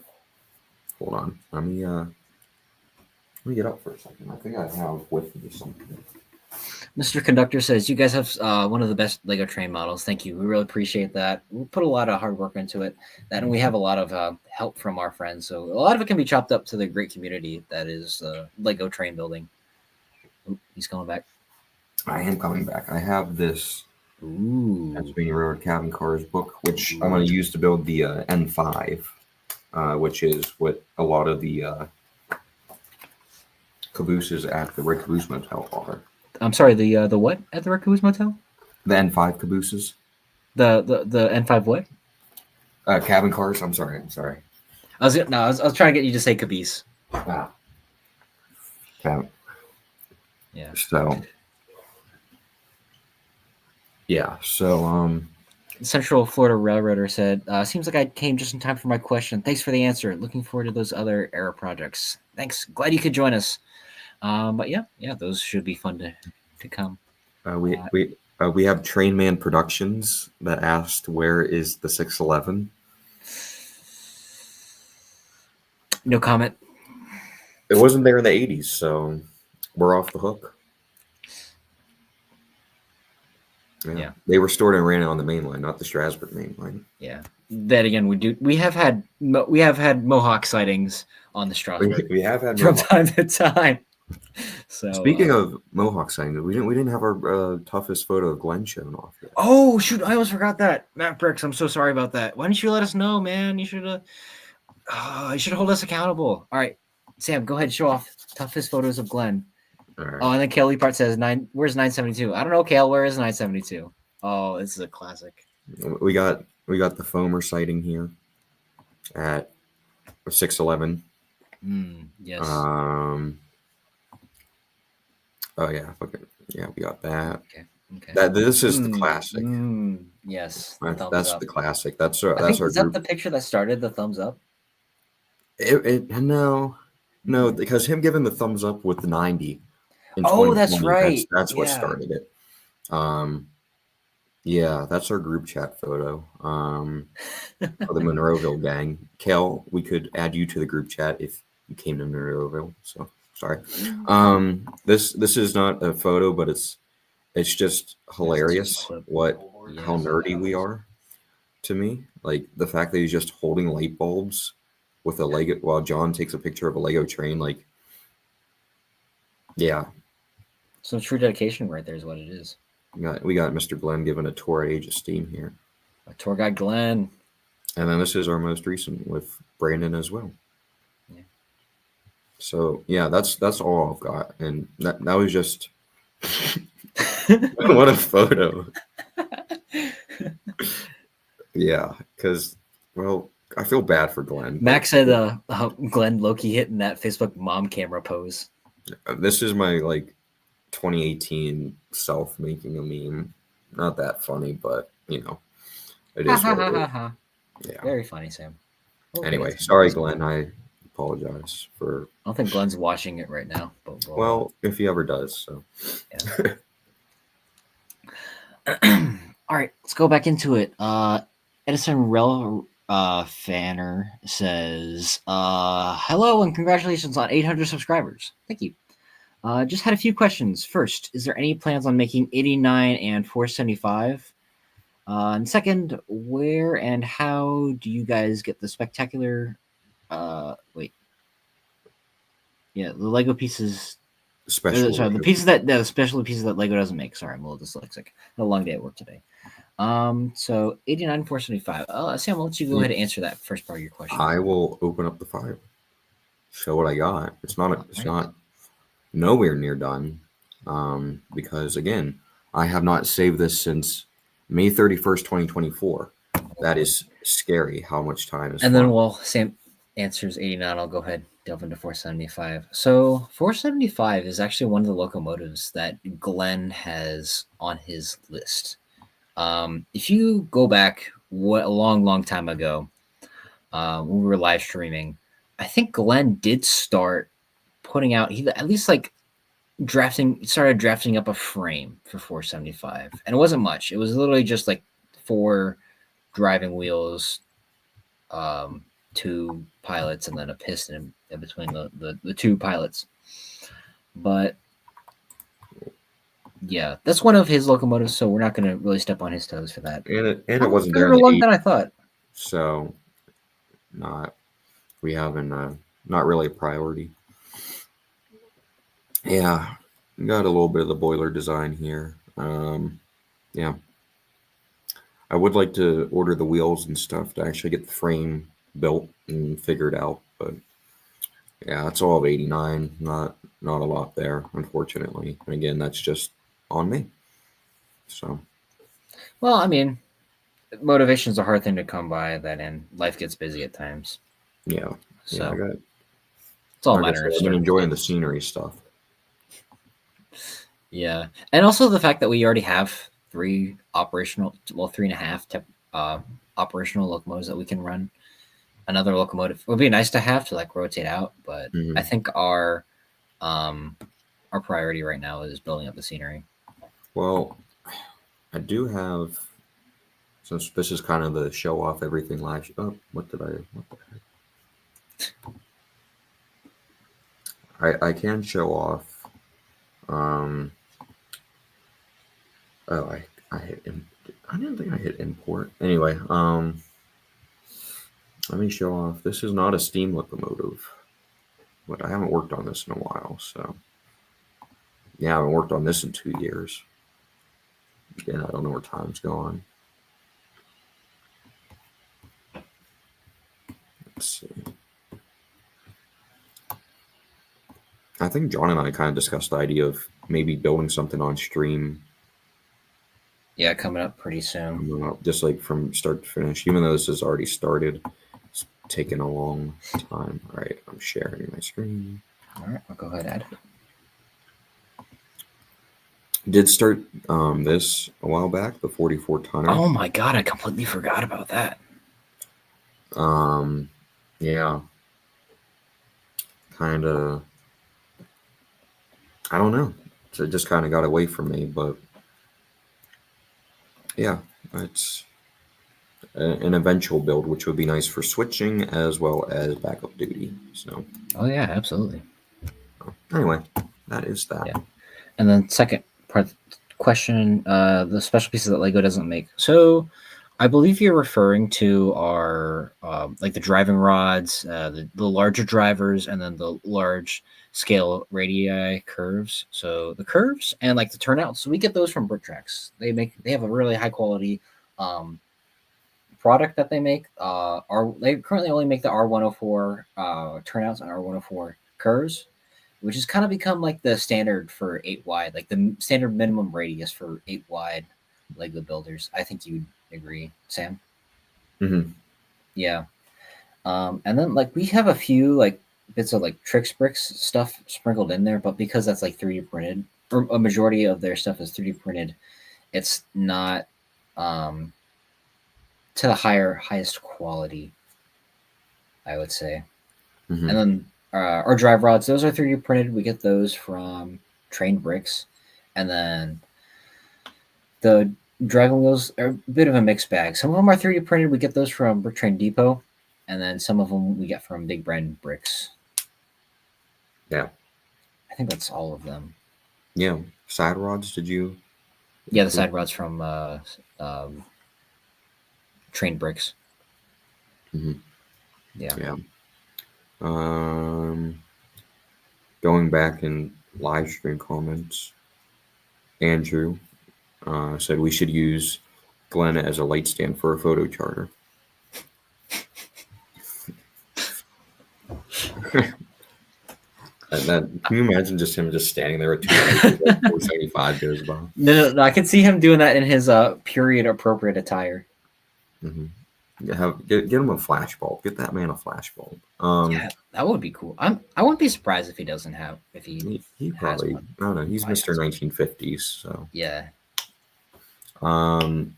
Hold on. Let me get up for a second. I think I have with me something. Mr. Conductor says, "You guys have one of the best Lego train models. Thank you. We really appreciate that. We put a lot of hard work into it. That, and we have a lot of help from our friends. So a lot of it can be chopped up to the great community that is Lego train building." Oop, he's coming back. I am coming back. I have this Ooh. Pennsylvania Railroad Cabin Cars book, which I'm Ooh. going to use to build the N5, which is what a lot of the cabooses at the Red Caboose Motel are. I'm sorry. The what at the Raccoons Motel? The N5 cabooses. The N5 what? Cabin cars. I'm sorry. I'm sorry. I was trying to get you to say Caboose. Ah, cabin. Yeah. So yeah. So Central Florida Railroader said, "Seems like I came just in time for my question. Thanks for the answer. Looking forward to those other era projects. Thanks. Glad you could join us. But yeah, those should be fun to come. uh, we Uh, we we have Train Man Productions that asked where is the 611. no comment. It wasn't there in the 80s, so we're off the hook. Yeah. Yeah. They restored and ran it on the main line, not the Strasburg main line. Yeah. That again, we have had Mohawk sightings on the Strasburg We have had from Mohawk. time to time. So Speaking of Mohawk signing, we didn't have our toughest photo of Glenn shown off yet. oh shoot, I almost forgot that. Matt Bricks, I'm so sorry about that. Why didn't you let us know, man? You should have hold us accountable. All right, Sam, go ahead, show off toughest photos of Glenn. All right. Oh, and then Kale Leapart says where's 972? I don't know, Kale, where is 972? Oh, this is a classic. We got the Foamer sighting here at 611. Yes. Oh yeah, yeah, we got that. Okay. This is the classic. Yes. That's the classic. That's I our think, is that group. the picture that started the thumbs up? No, because him giving the thumbs up with the 90 in Oh, that's 2020, right. that's what Yeah. started it. Yeah, that's our group chat photo. For the Monroeville gang. Kale, we could add you to the group chat if you came to Monroeville. So sorry. This is not a photo, but it's just hilarious how nerdy we are. To me, like the fact that he's just holding light bulbs with a Lego while John takes a picture of a Lego train. Like, yeah, Some true dedication right there is what it is. we got Mr. Glenn giving a tour Age of Steam here. A tour guide Glenn. And then this is our most recent with Brandon as well. Yeah. So yeah, that's all I've got, and that was just what a photo. Yeah, because I feel bad for Glenn. Max said, "Glenn Loki hitting that Facebook mom camera pose." This is my 2018 self making a meme. Not that funny, but it is what it is. Yeah. Very funny, Sam. Anyway, sorry, Glenn. I apologize for. I don't think Glenn's watching it right now, but well, if he ever does, so. Yeah. All right, let's go back into it. Edison Rel Fanner says, "Hello and congratulations on 800 subscribers. Thank you. Just had a few questions. First, is there any plans on making 89 and 475? And second, where and how do you guys get the spectacular? The Lego pieces. Special. The pieces the special pieces that Lego doesn't make. Sorry, I'm a little dyslexic. Had a long day at work today. So 89, 475. Sam, I'll let you go ahead and answer that first part of your question. I will open up the file. Show what I got. It's not nowhere near done. Because again, I have not saved this since May 31st, 2024. That is scary how much time is. And then while Sam answers 89, I'll go ahead delve into 475. So 475 is actually one of the locomotives that Glenn has on his list. If you go back a long time ago, when we were live streaming, I think Glenn did start putting out, he at least started drafting up a frame for 475, and it wasn't much. It was literally just 4 driving wheels, 2 pilots, and then a piston in between the 2 pilots. But yeah, that's one of his locomotives, so we're not going to really step on his toes for that. And it wasn't there long than I thought. So we haven't not really a priority. Yeah, got a little bit of the boiler design here. Yeah, I would like to order the wheels and stuff to actually get the frame built and figured out, but yeah, it's all of 89. Not a lot there, unfortunately. And again, that's just on me. So, well, I mean, motivation is a hard thing to come by. That and life gets busy at times. Yeah, yeah. So Got it's all a like I matter said, of I've been enjoying the circumstances. scenery stuff. Yeah, and also the fact that we already have three operational, well, three and a half uh, operational locomotives that we can run. Another locomotive would be nice to have to like rotate out, but I Hmm. think um our priority right now is building up the scenery. Well, I do have, since this is kind of the show off everything last. Oh, what did I? What the heck? I can show off. Um. Oh, I hit. I didn't think I hit import. Anyway, let me show off. This is not a steam locomotive, but I haven't worked on this in a while. So yeah, I haven't worked on this in 2 years. Yeah, I don't know where time's gone. Let's see. I think John and I kind of discussed the idea of maybe building something on stream, Yeah, coming up pretty soon. just like from start to finish. Even though this has already started, it's taken a long time. All right, I'm sharing my screen. All right, I'll go ahead and add it. Did start this a while back, the 44 tonner. Oh my god, I completely forgot about that. Um, yeah, kind of. I don't know. So it just kind of got away from me, but yeah, it's an eventual build, which would be nice for switching as well as backup duty. So Oh yeah, absolutely. anyway, that is that. Yeah. And then second part question, the special pieces that Lego doesn't make. So I believe you're referring to our like the driving rods, the larger drivers, and then the large scale radii curves. So the curves and like the turnouts, so we get those from Brick Tracks. They have a really high quality um, product that they make. They currently only make the R104 turnouts and R104 curves, which has kind of become like the standard for 8 wide, like the standard minimum radius for 8 wide Lego builders. I think you'd agree, Sam. Hmm. Yeah. And then like we have a few like bits of like Tricks Bricks stuff sprinkled in there, but because that's like 3D printed, or a majority of their stuff is 3D printed, it's not um, to the highest quality, I would say. And Hmm. then our drive rods, those are 3D printed. We get those from Train Bricks, and then the driving wheels are a bit of a mixed bag. Some of them are 3D printed. We get those from Brick Train Depot, and then some of them we get from Big Brand Bricks. Yeah, I think that's all of them. yeah. Side rods, did you Yeah, the include? side rods from um, Train Bricks. Hmm. Yeah. Yeah. Um, Going back in live stream comments, Andrew said we should use Glenn as a light stand for a photo charter. Can you imagine just him just standing there at 2 meters as 475 goes by? No, I can see him doing that in his period appropriate attire. Hmm. Get him a flashbulb. Get that man a flashbulb. Yeah, that would be cool. I wouldn't be surprised if he doesn't have if he He has probably, one. I don't know. He's Probably Mr. has one. 1950s. So, Yeah. um,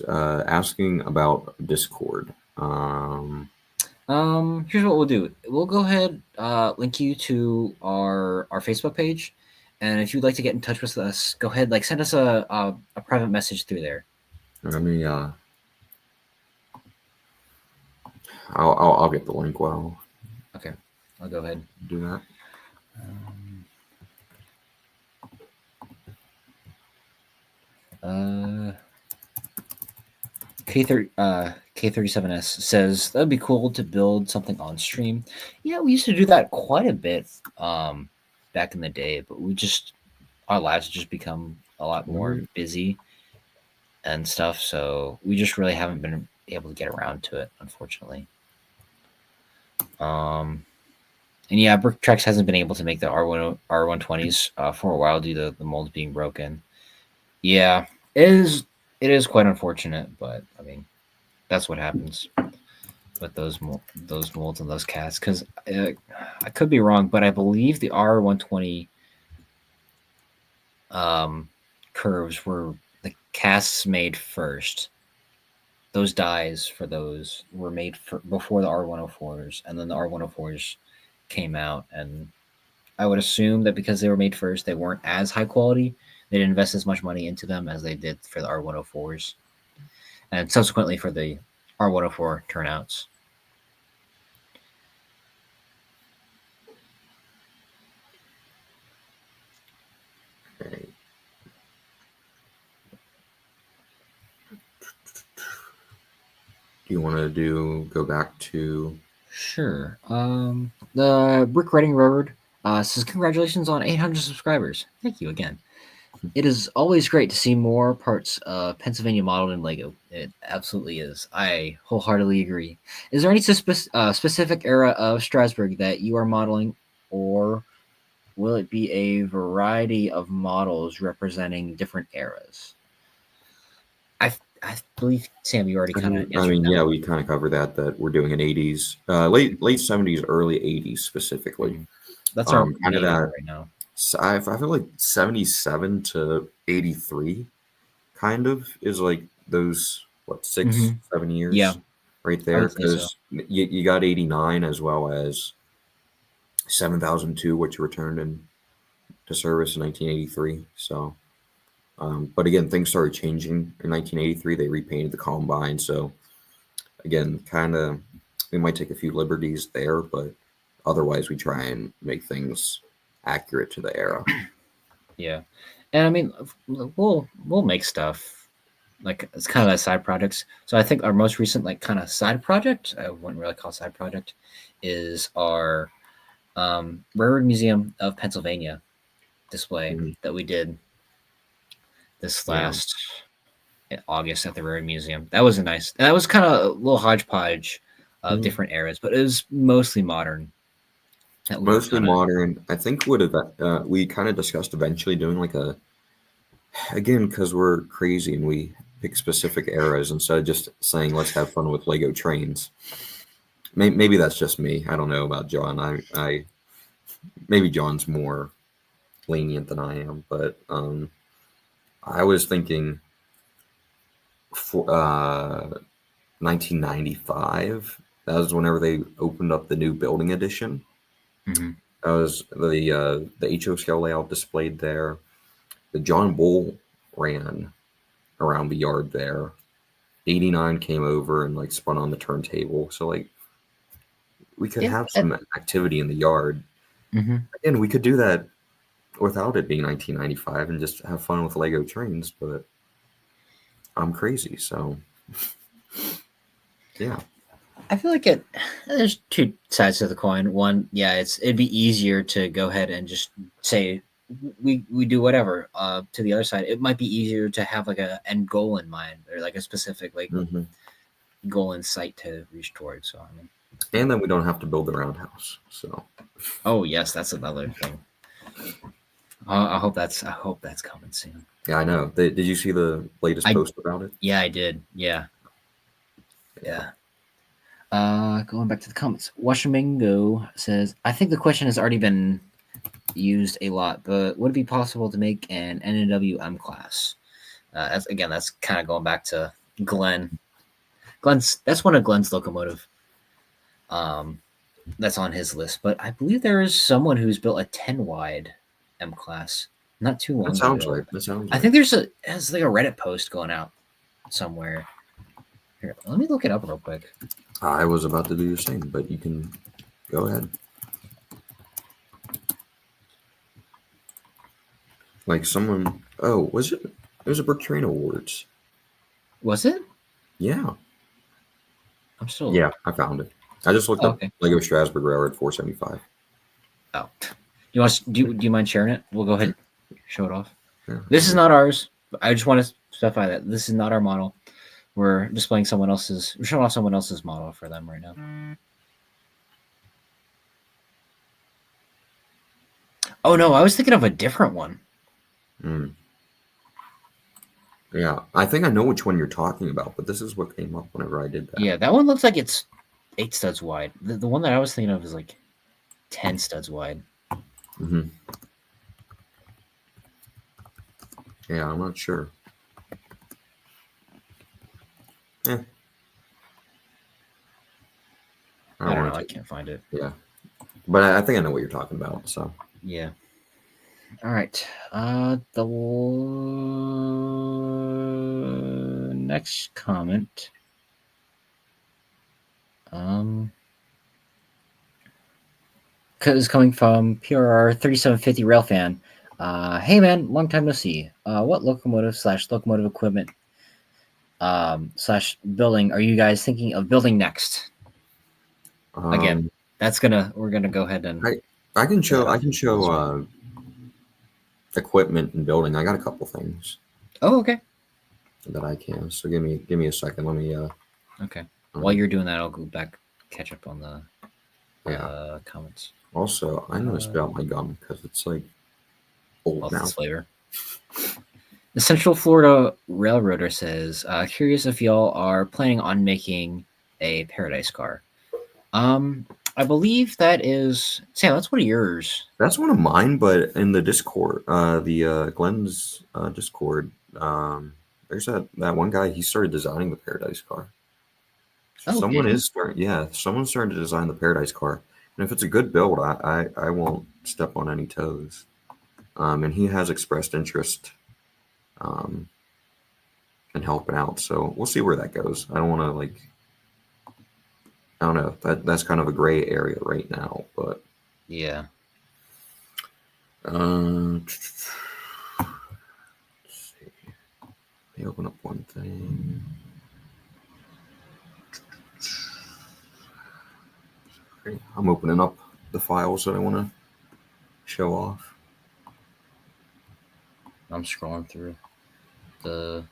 asking about Discord. Here's what we'll do. We'll go ahead, link you to our Facebook page, and if you'd like to get in touch with us, go ahead, like send us a private message through there. Let me, I'll get the link while Okay, I'll go ahead. do that. Um, K37S says that'd be cool to build something on stream. Yeah, we used to do that quite a bit back in the day, but our lives have just become a lot more Mhm. busy and stuff, so we just really haven't been able to get around to it, unfortunately. And yeah, Brick Tracks hasn't been able to make the R120s for a while due to the molds being broken. Yeah, it is It is quite unfortunate, but I mean, that's what happens with those molds and those casts. Because I could be wrong, but I believe the R120 curves were the casts made first. Those dies for those were made before the R104s, and then the R104s came out. And I would assume that because they were made first, they weren't as high quality. They didn't invest as much money into them as they did for the R104s, and subsequently for the R104 turnouts. Okay. Do you want to go back to? Sure. The Brick Writing Railroad says congratulations on 800 subscribers. Thank you again. It is always great to see more parts of Pennsylvania modeled in Lego. It absolutely is. I wholeheartedly agree. Is there any specific era of Strasburg that you are modeling, or will it be a variety of models representing different eras? I believe, Sam, you already kind of I answered mean, that yeah, one. we kind of covered that. That we're doing an '80s, late '70s, early '80s specifically. Mhm. That's our Kind of main one that. right now. I feel like '77 to '83, kind of is like those what Hmm. 6, 7 years Yeah, right I there would say so. because you got '89 as well as 7002, which returned into service in 1983. So. But again, things started changing in 1983. They repainted the Combine. So again, kind of, we might take a few liberties there, but otherwise, we try and make things accurate to the era. Yeah, and I mean, we'll make stuff like it's kind of like side projects. So I think our most recent like kind of side project, I wouldn't really call side project, is our Railroad Museum of Pennsylvania display Mhm. that we did this Yeah. last August at the Railroad Museum. That was a nice. That was kind of a little hodgepodge of Mhm. different eras, but it was mostly modern. That we were Mostly kind of. modern. I think we kind of discussed eventually doing like a, again, because we're crazy and we pick specific eras instead of just saying, let's have fun with Lego trains. Maybe that's just me. I don't know about John. Maybe John's more lenient than I am, but I was thinking for 1995. That was whenever they opened up the new building edition. Mhm. That was the HO scale layout displayed there. The John Bull ran around the yard there. 89 came over and like spun on the turntable. So like we could Yeah. have some activity in the yard. Mhm. Again, we could do that without it being 1995 and just have fun with Lego trains, but I'm crazy, so yeah. I feel like it. There's two sides to the coin. One, yeah, it'd be easier to go ahead and just say we do whatever. To the other side, it might be easier to have like a end goal in mind or like a specific like Hmm. goal in sight to reach towards. So I mean, And then we don't have to build the roundhouse. So oh yes, that's another thing. I hope that's coming soon. yeah, I know. Did you see the latest I post about it? Yeah, I did. Yeah, Yeah. yeah. Going back to the comments, Washamingo says, I think the question has already been used a lot, but would it be possible to make an NWM class? That's kind of going back to Glenn. That's one of Glenn's locomotive. Um, that's on his list, but I believe there is someone who's built a 10 wide M class not too That long sounds ago. right. That sounds I right. think has like a Reddit post going out somewhere. Here, let me look it up real quick. I was about to do the same, but you can go ahead. Like someone, oh, was it? It was a Brick Train Awards. Was it? Yeah. I'm still. Yeah, I found it. I just looked Oh, up okay. Lego Strasburg Railroad 475. Oh, do you mind sharing it? We'll go ahead and show it off. Yeah. This is not ours. I just want to specify that this is not our model. We're displaying someone else's. We're showing off someone else's model for them right now. Oh no, I was thinking of a different one. Mm. Yeah, I think I know which one you're talking about, but this is what came up whenever I did that. Yeah, that one looks like it's 8 studs wide. The one that I was thinking of is like 10 studs wide. Hmm. Yeah, I'm not sure. Eh, I I don't don't know. want I to take. can't find it. Yeah, but I think I know what you're talking about. So Yeah. All right. The next comment. Um, is coming from PRR 3750 Railfan. Hey man, long time no see. What locomotive slash locomotive equipment slash building are you guys thinking of building next? Again, um, we're gonna go ahead and I I can get that show I off can this show one. equipment and building. I got a couple things Oh, okay. that I can. So give me a second. Let me Okay. While um, you're doing that, I'll go back catch up on yeah. the comments. Also, I'm gonna spit out my gum because it's like old Lost now. its flavor. The Central Florida Railroader says, curious if y'all are planning on making a Paradise car. Um, I believe that is Sam. That's one of yours. That's one of mine, but in the Discord, the Glenn's Discord, there's that one guy. He started designing the Paradise car. So Oh, did he? someone's starting to design the Paradise car, and if it's a good build, I won't step on any toes. And he has expressed interest um, in helping out, so we'll see where that goes. I don't want to like, I don't know. That's kind of a gray area right now, but Yeah. let's see. Let me open up one thing. Okay, I'm opening up the files that I want to show off. I'm scrolling through the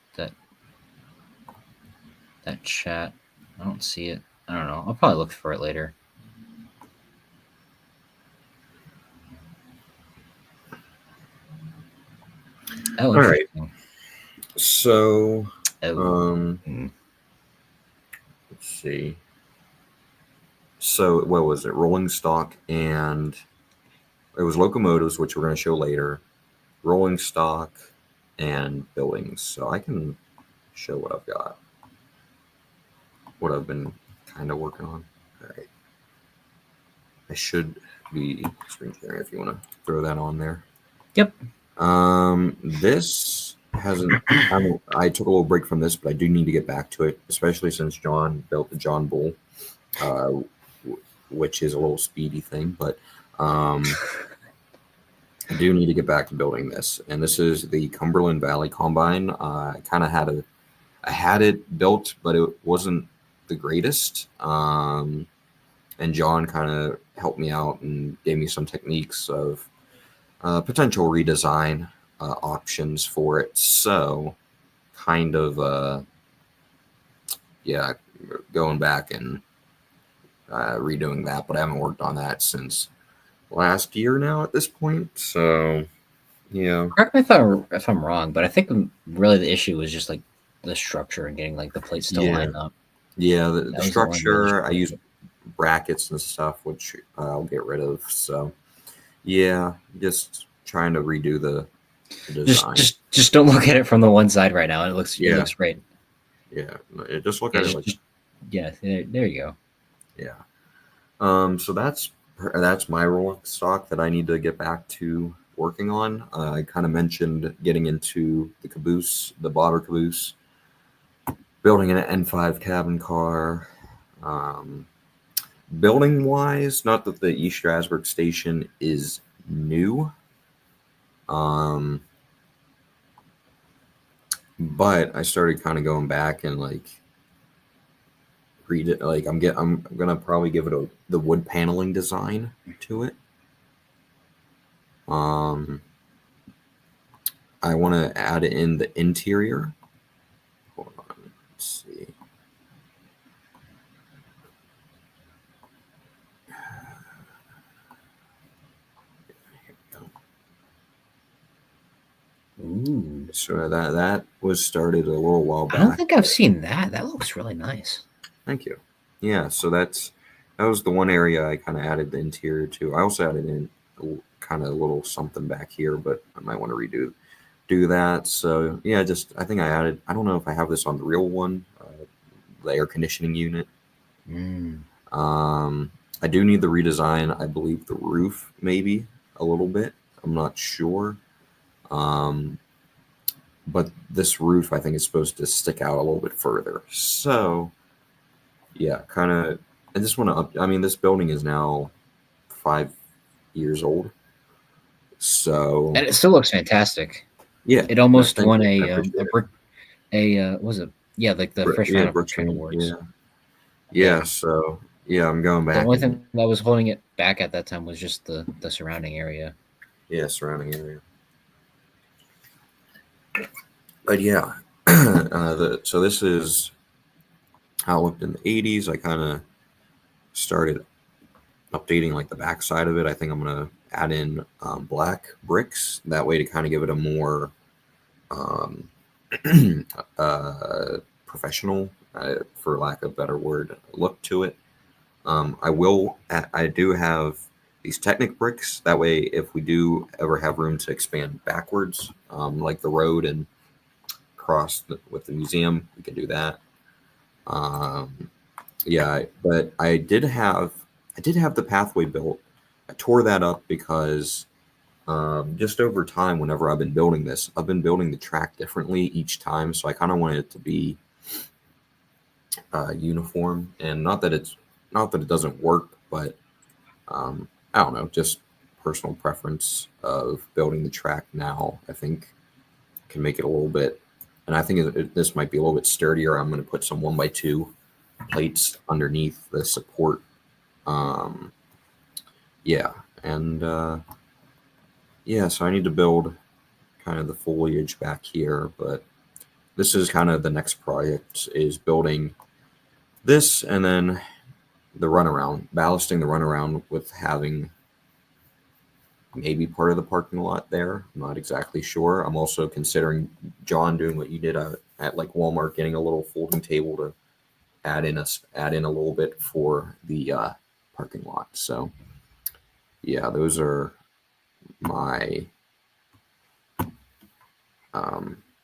that chat. I don't see it. I don't know. I'll probably look for it later. Oh, All right. interesting. So, Oh. um, Hmm. let's see. So, what was it? Rolling stock, and it was locomotives, which we're going to show later. Rolling stock and buildings. So I can show what I've got, what I've been kind of working on. All right. I should be screen sharing if you want to throw that on there. Yep. This hasn't. I took a little break from this, but I do need to get back to it, especially since John built the John Bull, uh, which is a little speedy thing. But I do need to get back to building this, and this is the Cumberland Valley Combine. I kind of I had it built, but it wasn't the greatest. And John kind of helped me out and gave me some techniques of potential redesign options for it. So, kind of, yeah, going back and redoing that, but I haven't worked on that since last year now at this point. So, yeah, Correct me if I'm wrong, but I think really the issue was just like the structure and getting like the plates to yeah, line up. yeah. The That was the only real issue. structure, I use brackets and stuff, which I'll get rid of. So, yeah, just trying to redo the Just design. just just don't look at it from the one side right now. It Yeah, looks great. yeah. Just look Yeah, at it like, yeah. There you go. yeah. So that's my rolling stock that I need to get back to working on. I kind of mentioned getting into the caboose, the bobber caboose, building an N5 cabin car. Um, Building wise, not that the East Strasburg station is new, um, but I started kind of going back and like read it. Like I'm gonna probably give it the wood paneling design to it. Um, I want to add in the interior. Hold on, let's see. Ooh. So that was started a little while I don't back. think I've seen that. That looks really nice. Thank you. Yeah, so that was the one area I kind of added the interior to. I also added in kind of a little something back here, but I might want to do that. So yeah, just I think I added. I don't know if I have this on the real one, the air conditioning unit. Mm. Um, I do need the redesign. I believe the roof maybe a little bit. I'm not sure. Um, but this roof I think is supposed to stick out a little bit further. So yeah, kind of. I just want to up. I mean, this building is now 5 years old. So And it still looks fantastic. yeah, It no, almost thank won you. I appreciate a it. brick was it yeah like the Fresh Yeah, Round of Brick Brooklyn. Awards. Yeah, Yeah. yeah. So yeah, I'm going The back only and thing that was holding it back at that time was just the surrounding area. yeah, surrounding area. But yeah, so this is how it looked in the '80s. I kind of started updating like the back side of it. I think I'm gonna add in black bricks that way to kind of give it a more um, professional, for lack of a better word, look to it. I do have these Technic bricks. That way, if we do ever have room to expand backwards, like the road and with the museum, we can do that. Um, yeah, but I did have the pathway built. I tore that up because just over time, whenever I've been building this, I've been building the track differently each time. So I kind of wanted it to be uniform, and not that it doesn't work, but I don't know, just personal preference of building the track now. I think can make it a little bit, and I think this might be a little bit sturdier. I'm going to put some 1x2 plates underneath the support. Um, yeah, and yeah, so I need to build kind of the foliage back here, but this is kind of the next project is building this and then the runaround, ballasting the runaround with having maybe part of the parking lot there. I'm not exactly sure. I'm also considering John doing what you did at like Walmart, getting a little folding table to add in a little bit for the parking lot. So yeah, those are my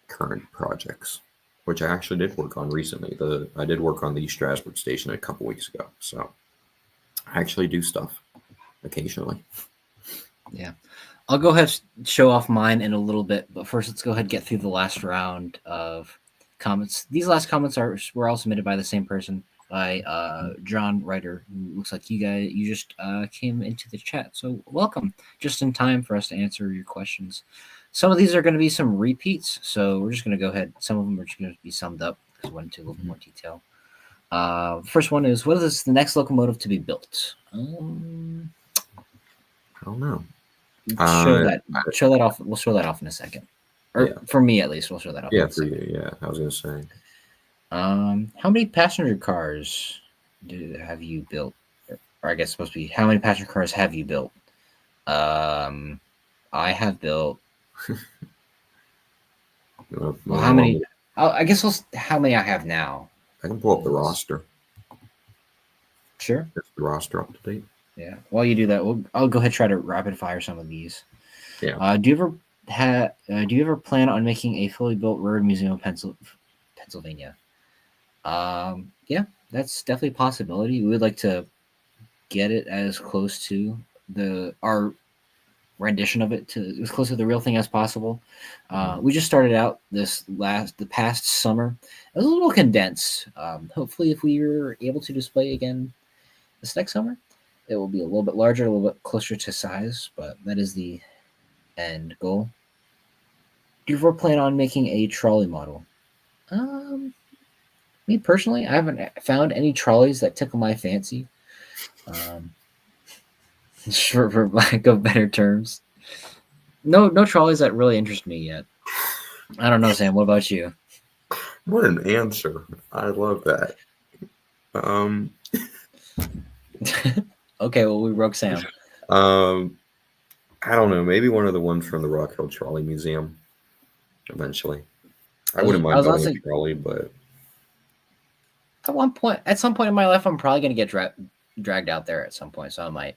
current projects, which I actually did work on recently. The I did work on the Strasburg station a couple weeks ago, so I actually do stuff occasionally. Yeah. I'll go ahead and show off mine in a little bit, but first let's go ahead and get through the last round of comments. These last comments were all submitted by the same person, by John Ryder, who looks like you just came into the chat. So welcome, just in time for us to answer your questions. Some of these are going to be some repeats, so we're just going to go ahead. Some of them are just going to be summed up because we went into a little bit more detail. First one is, what is the next locomotive to be built? I don't know. Show that off. We'll show that off in a second, or Yeah, for me at least, we'll show that off. yeah, In a for second. you. Yeah, I was gonna say. How many passenger cars have you built? Or I guess it's supposed to be, how many passenger cars have you built? I have built. Well, how many? I guess how many I have now. I can pull up the roster. Sure. Is the roster up to date? Yeah. While you do that, I'll go ahead and try to rapid fire some of these. Yeah. Do you ever plan on making a fully built railroad museum of Pennsylvania? Yeah, that's definitely a possibility. We would like to get it as close to our rendition of it, to as close to the real thing as possible. We just started out the past summer. It was a little condensed. Hopefully, if we were able to display again this next summer, it will be a little bit larger, a little bit closer to size. But that is the end goal. Do you ever plan on making a trolley model? Me personally, I haven't found any trolleys that tickle my fancy. Um, for lack of better terms, no trolleys that really interest me yet. I don't know, Sam. What about you? What an answer! I love that. Um, Okay, well, we broke Sam. I don't know. Maybe one of the ones from the Rock Hill Trolley Museum. eventually. I I was, wouldn't I mind was building honestly a trolley, but at some point in my life, I'm probably going to get dragged out there at some point. So I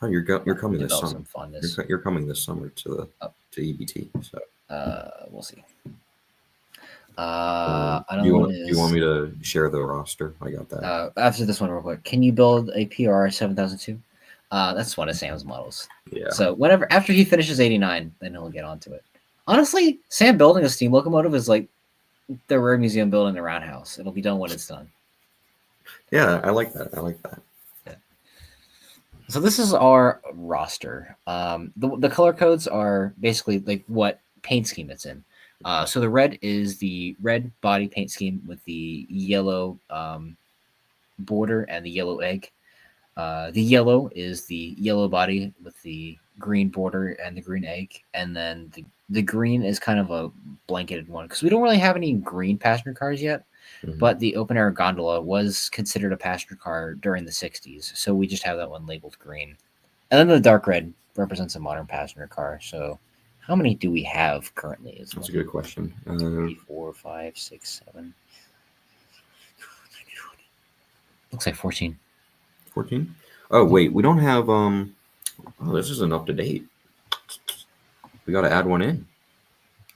oh, you're might coming this develop summer. some fondness. You're coming this summer to the Oh, to EBT. So we'll see. do Another you one want is me to share the roster? I got that. after this one real quick. Can you build a PR 7002? That's one of Sam's models. Yeah. So whenever after he finishes 89, then he'll get onto it. Honestly, Sam building a steam locomotive is like the Rare Museum building the roundhouse. It'll be done when it's done. Yeah, I like that. I like that. Yeah. So this is our roster. The color codes are basically like what paint scheme it's in. So the red is the red body paint scheme with the yellow border and the yellow egg. The yellow is the yellow body with the green border and the green egg, and then the green is kind of a blanketed one because we don't really have any green passenger cars yet. Mhm. But the open air gondola was considered a passenger car during the 60s, so we just have that one labeled green. And then the dark red represents a modern passenger car. So how many do we have currently? Is That's a one, good question. 3, 4, 5, 6, 7. Looks like 14. 14. Oh wait, we don't have Oh, this isn't up to date. We got to add one in.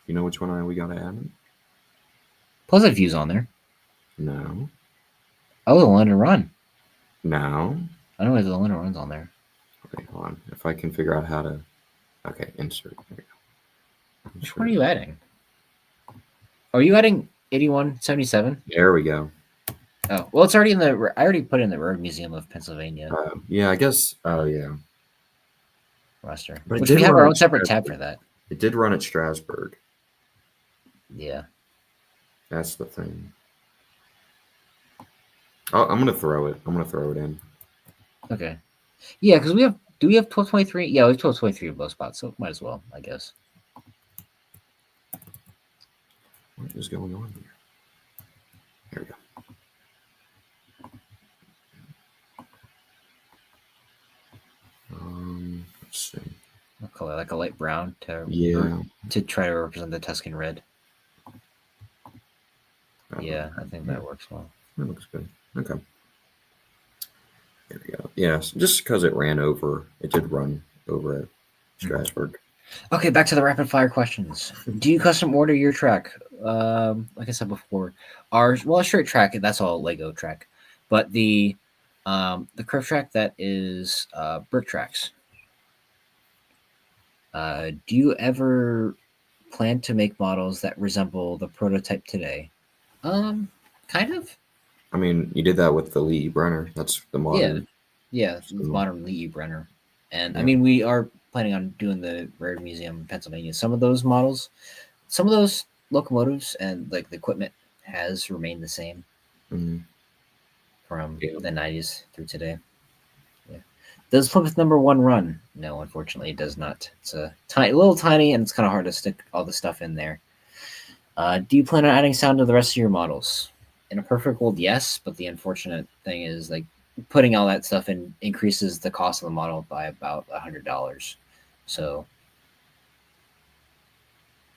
You know which one we got to add in? Plus, have views on there. No. Oh, the London Run. No. I know the London Run's on there. Okay, hold on. If I can figure out how to. Okay, insert. There we go. Which one are you adding? Are you adding 8177? There we go. Oh, well, it's already in the. I already put it in the Road Museum of Pennsylvania Yeah, I guess. Oh yeah. roster, But it which did we have run our at own separate tab Strasburg. for that. It did run at Strasburg. Yeah. That's the thing. Oh, I'm gonna throw it. I'm gonna throw it in. Okay. Yeah, because we have. Do we have 1223? Yeah, we have 1223 in both spots, so might as well, I guess. What is going on here? There we go. Let's see. I'll color like a light brown Yeah. to try to represent the Tuscan red. Yeah, I think Yeah, that works well. that looks good. Okay. There we go. Yes, just because it ran over, it did run over at Strasburg. Okay, back to the rapid fire questions. Do you custom order your track? Like I said before, our straight track that's all Lego track, but the curve track that is brick tracks. Do you ever plan to make models that resemble the prototype today? Kind of. I mean, you did that with the Lee Brenner. That's the Yeah, modern. yeah, So, modern Lee Brenner, and I yeah. mean we are planning on doing the Rare Museum in Pennsylvania. Some of those models, some of those locomotives, and like the equipment has remained the same Mhm. from Yeah. the 90s through today. Yeah. Does Plymouth number one run? No, unfortunately, it does not. It's a little tiny, and it's kind of hard to stick all the stuff in there. Do you plan on adding sound to the rest of your models? In a perfect world, yes, but the unfortunate thing is like putting all that stuff in increases the cost of the model by about $100. So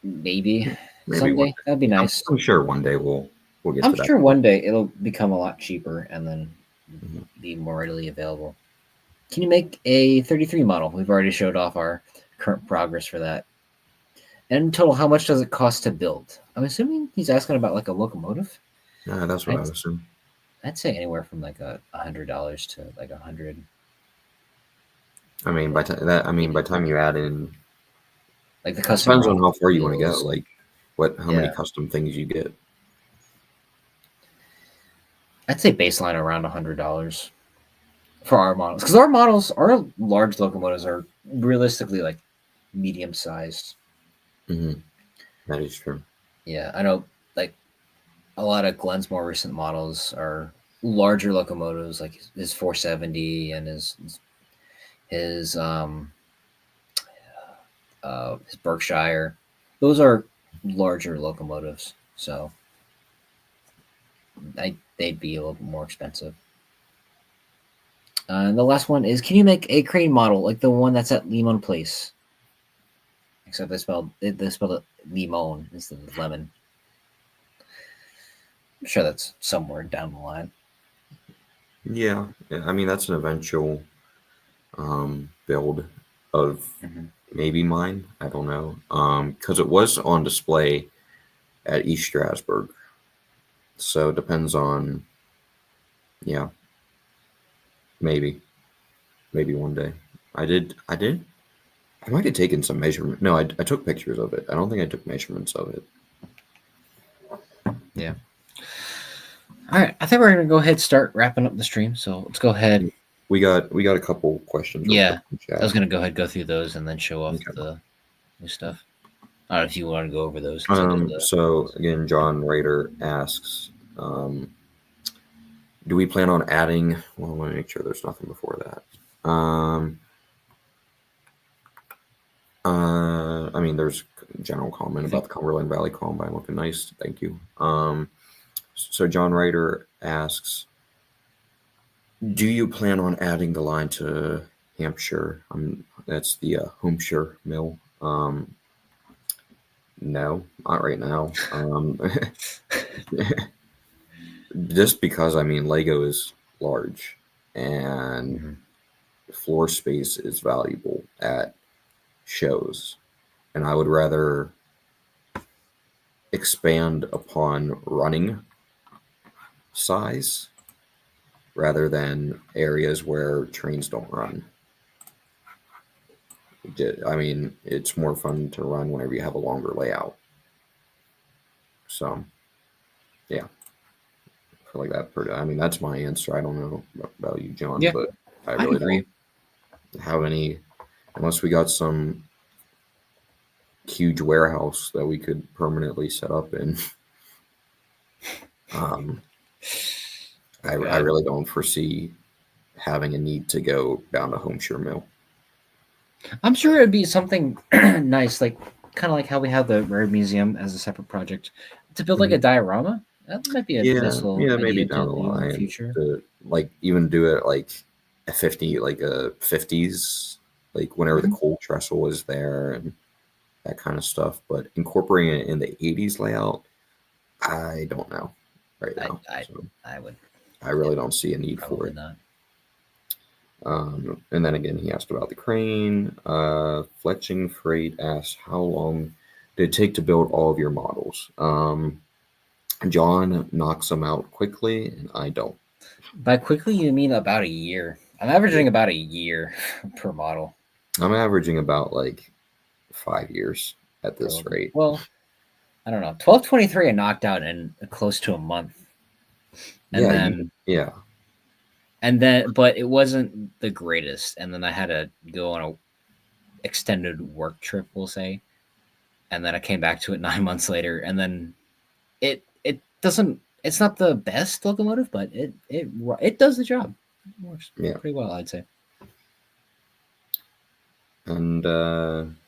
maybe Maybe one someday day. that'd be nice. I'm sure one day we'll get I'm to that sure point. one day it'll become a lot cheaper and then Mhm. be more readily available. Can you make a 33 model? We've already showed off our current progress for that. And in total, how much does it cost to build? I'm assuming he's asking about like a locomotive. Yeah, that's what I I'd, would assume. I'd say anywhere from like $100 to like 100. I mean, by the time you add in, Like the it custom depends on rock how far you want to go. wheels. Like, how many Yeah, custom things you get. I'd say baseline around $100 for our models because our large locomotives are realistically like medium sized. Hmm. That is true. Yeah, I know. Like a lot of Glenn's more recent models are larger locomotives, like his 470 and his his Berkshire. Those are larger locomotives, so they'd be a little bit more expensive. And the last one is: can you make a crane model like the one that's at Lemon Place? Except they spelled it limon instead of lemon. I'm sure that's somewhere down the line. Yeah, I mean that's an eventual build of Mm-hmm. maybe mine. I don't know. Because it was on display at East Strasburg, so it depends on. Yeah, maybe one day. I did. I might have taken some measurement. No, I took pictures of it. I don't think I took measurements of it. Yeah. All right. I think we're gonna go ahead and start wrapping up the stream. So let's go ahead. We got a couple questions real quick Yeah. in I was chat. gonna go ahead and go through those and then show off Okay. the new stuff. I don't know if you want to go over those because I did the. So again, John Rader asks, do we plan on adding? Well, let me make sure there's nothing before that. I mean, there's general comment about the Cumberland Valley Combine looking nice. Thank you. So John Ryder asks, do you plan on adding the line to Hampshire? That's the Hampshire mill. No, not right now. Just because I mean, Lego is large and Mhm. floor space is valuable at shows, and I would rather expand upon running size rather than areas where trains don't run. I mean, it's more fun to run whenever you have a longer layout. So, yeah, I feel like that. I mean, that's my answer. I don't know about you, John, Yeah, but I I really don't agree. have any, unless we got some huge warehouse that we could permanently set up in. Um, I God. really don't foresee having a need to go down to Homeshire Mill. I'm sure it'd be something nice, like kind of like how we have the Rare Museum as a separate project to build like a Mhm. diorama. That might be a Yeah, nice little yeah, maybe idea down to the do in the line future. to like even do it like a 50, like a 50s, like whenever the Mhm. coal trestle was there and that kind of stuff. But incorporating it in the 80s layout, I don't know right I, now. I, So I would. I Yeah, really don't see a need for probably it. not. And then again, he asked about the crane. Fletching Freight asked, how long did it take to build all of your models? John knocks them out quickly, and I don't. By quickly, you mean about a year. I'm averaging about a year per model. I'm averaging about like 5 years at this Probably. rate. Well, I don't know. 1223 I knocked out in close to a month. And Yeah, then but it wasn't the greatest. And then I had to go on a extended work trip, we'll say. And then I came back to it 9 months later. And then it doesn't it's not the best locomotive, but it does the job. It works yeah. pretty well, I'd say. And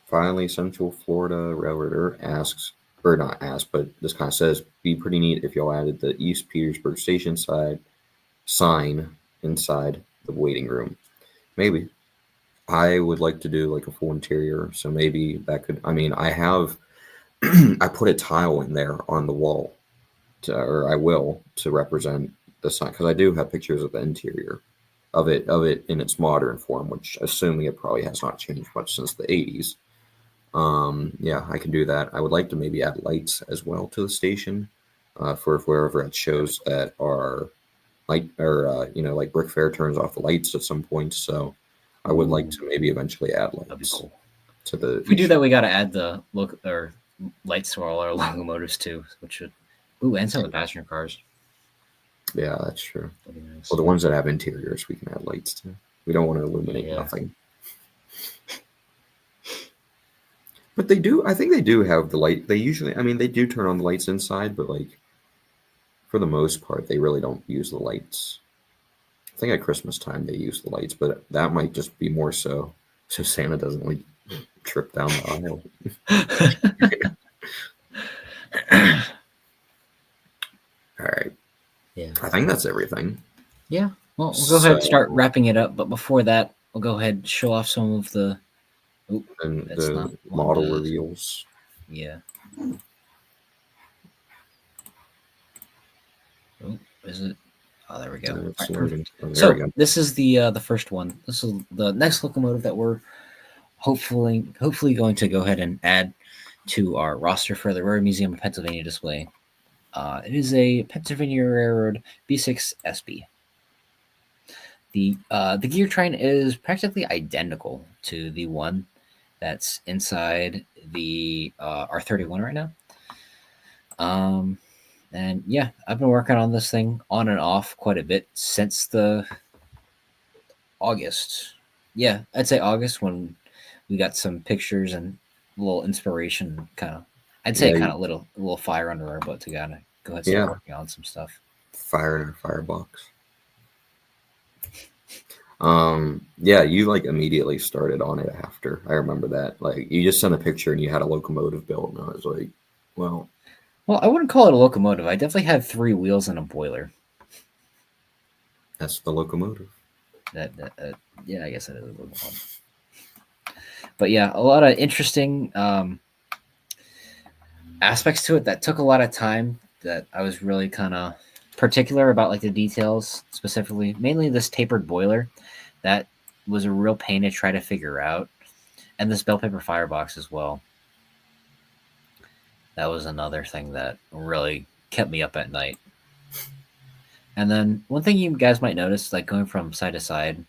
finally, Central Florida Railroader asks, or not asks, but this kind of says, be pretty neat if y'all added the East Petersburg Station side sign inside the waiting room. Maybe. I would like to do like a full interior, so maybe that could. I mean, I have, I put a tile in there on the wall, or I will, to represent the sign because I do have pictures of the interior of it in its modern form, which assuming it probably has not changed much since the 80s. Yeah, I can do that. I would like to maybe add lights as well to the station for wherever it shows that are light or like Brick Fair turns off the lights at some point. So I would like Ooh, to maybe eventually add that'd be lights cool. to the If we do east. that, we got to add the look or lights to all our locomotives too, which should. Ooh, and some of the passenger cars. Yeah, that's true. That'd be Well, nice. the ones that have interiors, we can add lights to. We don't want to illuminate Yeah. nothing. But they do. I think they do have the light. They usually. I mean, they do turn on the lights inside, but like for the most part, they really don't use the lights. I think at Christmas time they use the lights, but that might just be more so Santa doesn't like trip down the aisle. All right, Yeah. I think that's everything. Yeah. Well, we'll go ahead and start So, wrapping it up. But before that, we'll go ahead and show off some of the. Oh, and that's the not one of model those. reveals. Yeah. Oh, is it? Oh, there we go. All It's right, loading. perfect. Oh, there we So go. this is the first one. This is the next locomotive that we're hopefully going to go ahead and add to our roster for the Railroad Museum of Pennsylvania display. It is a Pennsylvania Railroad B6 SB. The gear train is practically identical to the one that's inside the R31 right now. And yeah, I've been working on this thing on and off quite a bit since the August. Yeah, I'd say August when we got some pictures and a little inspiration, kind of. I'd say Yeah, kind of a little fire under our butt to kind of go ahead and start yeah. working on some stuff. Fire in a firebox. Yeah, you like immediately started on it after. I remember that. Like you just sent a picture and you had a locomotive built, and I was like, well, Well, I wouldn't call it a locomotive. I definitely had three wheels and a boiler. that's the locomotive. That yeah, I guess that is a locomotive. But yeah, a lot of interesting aspects to it that took a lot of time. That I was really kind of particular about, like the details specifically. Mainly this tapered boiler, that was a real pain to try to figure out, and this bell paper firebox as well. That was another thing that really kept me up at night. And then one thing you guys might notice, like going from side to side,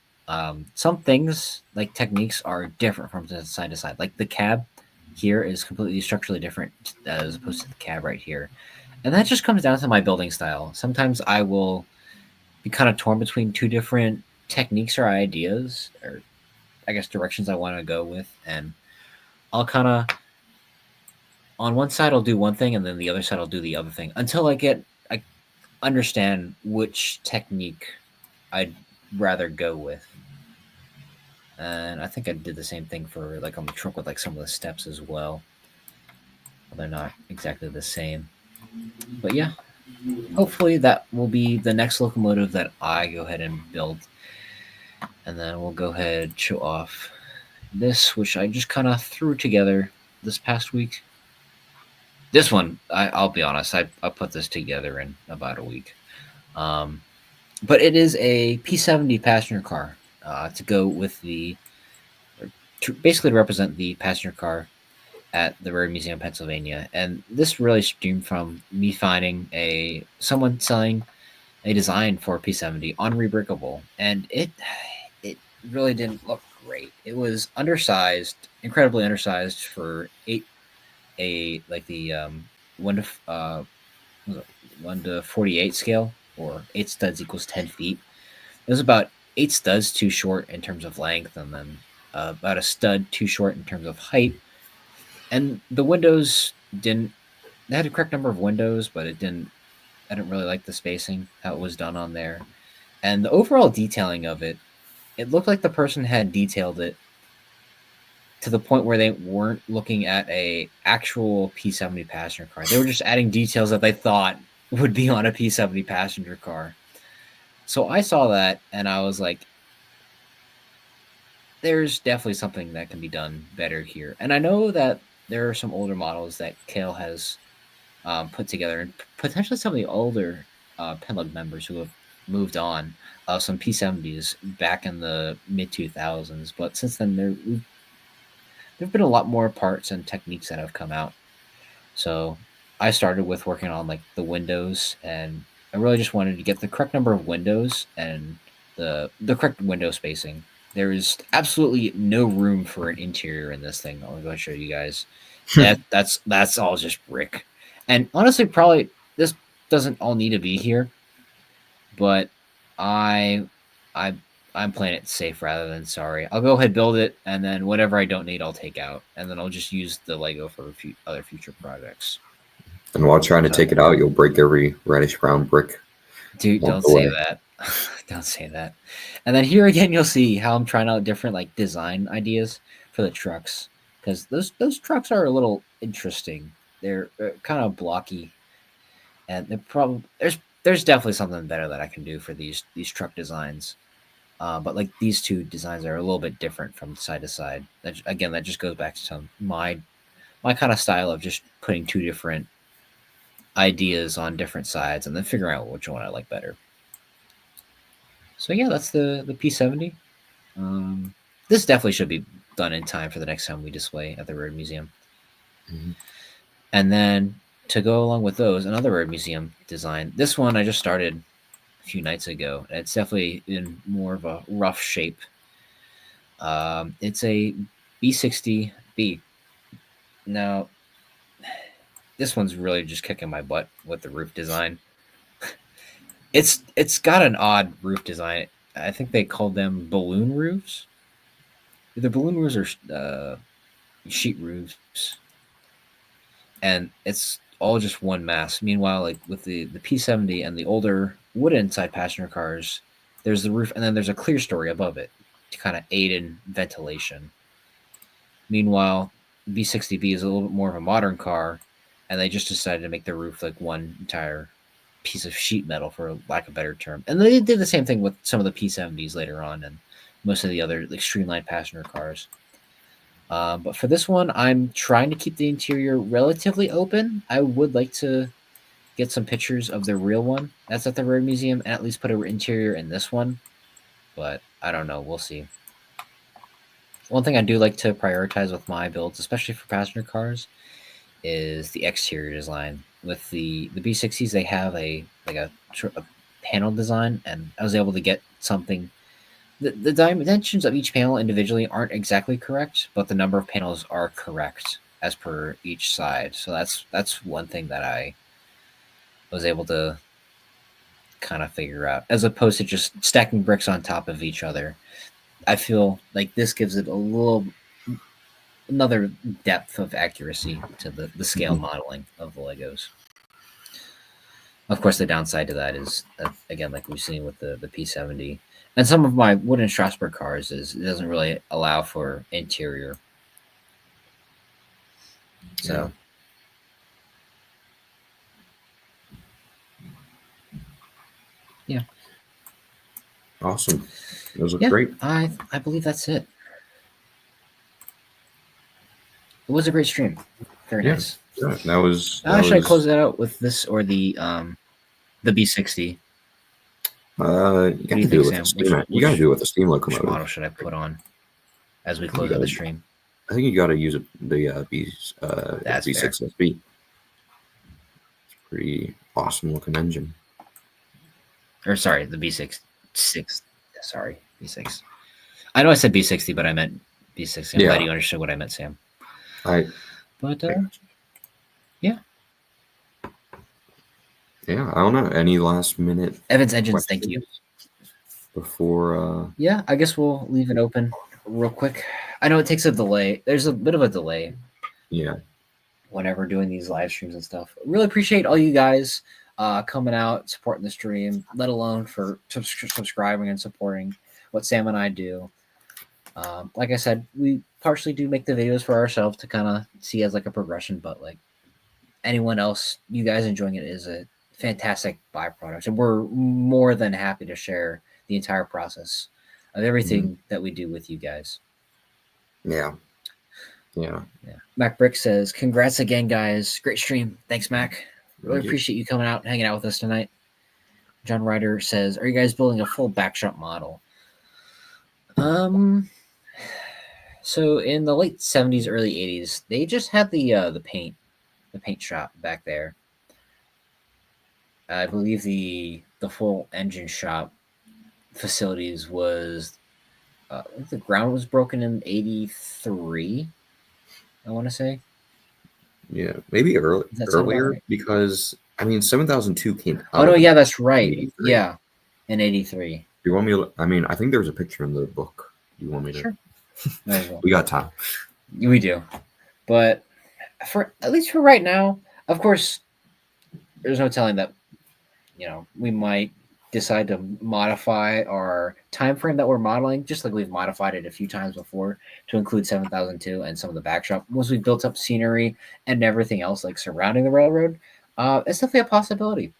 some things like techniques are different from side to side. Like the cab here is completely structurally different as opposed to the cab right here, and that just comes down to my building style. Sometimes I will be kind of torn between two different techniques or ideas, or I guess directions I want to go with, and I'll kind of on one side I'll do one thing, and then the other side I'll do the other thing until I understand which technique I'd rather go with. And I think I did the same thing for like on the trunk with like some of the steps as well. They're not exactly the same. But yeah, hopefully that will be the next locomotive that I go ahead and build. And then we'll go ahead and show off this, which I just kind of threw together this past week. This one, I'll be honest, I put this together in about a week. Um, but it is a P70 passenger car to go with basically to represent the passenger car at the Railroad Museum of Pennsylvania. And this really stemmed from me finding someone selling a design for P70 on Rebreakable, and it really didn't look great. It was undersized, incredibly undersized for a like the one to was it 1:48 scale, or 8 studs equals 10 feet. It was about 8 studs too short in terms of length, and then about a stud too short in terms of height. And the windows didn't. They had a correct number of windows, but it didn't. I didn't really like the spacing how it was done on there, and the overall detailing of it. It looked like the person had detailed it to the point where they weren't looking at a actual P70 passenger car. They were just adding details that they thought would be on a P70 passenger car. So I saw that and I was like, there's definitely something that can be done better here. And I know that there are some older models that Kale has put together, and potentially some of the older Penlug members who have moved on, some P70s back in the mid 2000s. But since then, there've been a lot more parts and techniques that have come out. So I started with working on like the windows, and I really just wanted to get the correct number of windows and the correct window spacing. There is absolutely no room for an interior in this thing. I'll go show you guys. That's all just brick. And honestly, probably this doesn't all need to be here, but I I I'm playing it safe rather than sorry. I'll go ahead build it, and then whatever I don't need, I'll take out, and then I'll just use the Lego for other future projects. And while trying to So, take it out, you'll break every reddish brown brick dude, along don't the say way. that. Don't say that. And then here again, you'll see how I'm trying out different like design ideas for the trucks, because those trucks are a little interesting. They're kind of blocky, and they're probably there's definitely something better that I can do for these truck designs. But like these two designs are a little bit different from side to side. That again, that just goes back to my my kind of style of just putting two different ideas on different sides and then figuring out which one I like better. So yeah, that's the P70. This definitely should be done in time for the next time we display at the Road Museum. Mhm. And then to go along with those, another Road Museum design. This one I just started a few nights ago. It's definitely in more of a rough shape. It's a B60B. Now, this one's really just kicking my butt with the roof design. It's got an odd roof design. I think they called them balloon roofs. Either balloon roofs or sheet roofs, and it's all just one mass. Meanwhile, like with the P70 and the older wooden side passenger cars, there's the roof, and then there's a clear story above it to kind of aid in ventilation. Meanwhile, B60B is a little bit more of a modern car, and they just decided to make the roof like one entire piece of sheet metal, for lack of a better term. And they did the same thing with some of the P70s later on, and most of the other like streamlined passenger cars. But for this one, I'm trying to keep the interior relatively open. I would like to get some pictures of the real one that's at the Road Museum and at least put an interior in this one. But I don't know. We'll see. One thing I do like to prioritize with my builds, especially for passenger cars, is the exterior design. With the B60s, they have a like a sort of panel design, and I was able to get something. The dimensions of each panel individually aren't exactly correct, but the number of panels are correct as per each side. So that's one thing that I was able to kind of figure out, as opposed to just stacking bricks on top of each other. I feel like this gives it a little another depth of accuracy to the scale modeling of the Legos. Of course, the downside to that is, again, like we've seen with the P70 and some of my wooden Strasburg cars, is it doesn't really allow for interior. So yeah, Awesome. Those look yeah, great. I believe that's it. It was a great stream. Very Yeah. nice. Yeah, that was Should I close that out with this or the B60? you What got do you to do think, it with the Sam? steam. You got to do it with the steam Which locomotive. model should I put on as we You close out gotta, the stream? I think you got to use the That's fair. B6SB. Pretty awesome looking engine. Or sorry, the B6. Sorry, B6. I know I said B60, but I meant B60. I'm glad you understood what I meant, Sam. But yeah. Yeah, I don't know. Any last minute Evans Engines, thank you. Before yeah, I guess we'll leave it open real quick. I know it takes a delay. There's a bit of a delay. Yeah. Whenever doing these live streams and stuff. Really appreciate all you guys coming out, supporting the stream, let alone for subscribing and supporting what Sam and I do. Like I said, we partially do make the videos for ourselves to kind of see as like a progression, but like anyone else, you guys enjoying it is a fantastic byproduct, and we're more than happy to share the entire process of everything that we do with you guys. Yeah. Mac Brick says, "Congrats again, guys! Great stream. Thanks, Mac. Really appreciate you coming out and hanging out with us tonight." John Ryder says, "Are you guys building a full backshop model?" So in the late 70s, early 80s, they just had the paint shop back there. I believe the full engine shop facilities was the ground was broken in 83. I want to say. Yeah, maybe earlier right? Because I mean 7002 came out. Oh no, yeah, that's right. Yeah, in 83. Do you want me to? I mean, I think there's a picture in the book. Do you want me to? Sure. Might as well. We got time. We do, but for at least for right now, of course, there's no telling that we might decide to modify our time frame that we're modeling, just like we've modified it a few times before to include 7002 and some of the backshop once we've built up scenery and everything else like surrounding the railroad. It's definitely a possibility.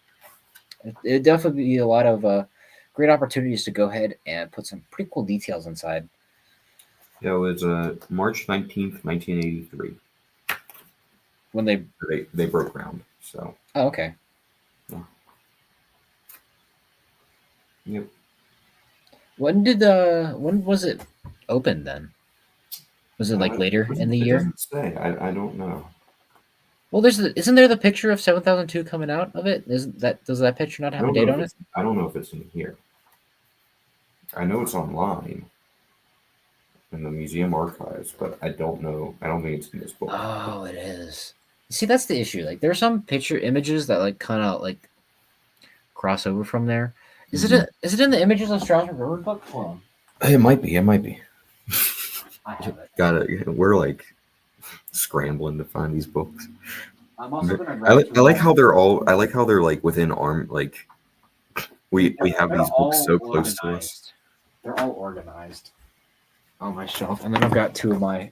It'd definitely be a lot of great opportunities to go ahead and put some pretty cool details inside. Yeah, it was March 19th, 1983. when they. They broke ground. So Oh, okay. yeah. Yep. When was it open then? Was it like later in the It year? doesn't say. I don't know. Well, isn't there the picture of 7002 coming out of it? Isn't that does that picture not I have a don't know date if on it? it's. I don't know if it's in here. I know it's online in the museum archives, but I don't know. I don't think it's in this book. Oh, it is. See, that's the issue. Like, there are some picture images that like kind of like cross over from there. Mhm. Is it in the Images of Strasburg River book? Hold on, It might be. It might be. I have it. Got it. We're like scrambling to find these books. I'm also gonna I grab like, two I of like my. how they're all. I like how they're like within arm. Like we have They're these books all so close to us. organized. They're all organized on my shelf, and then I've got two of my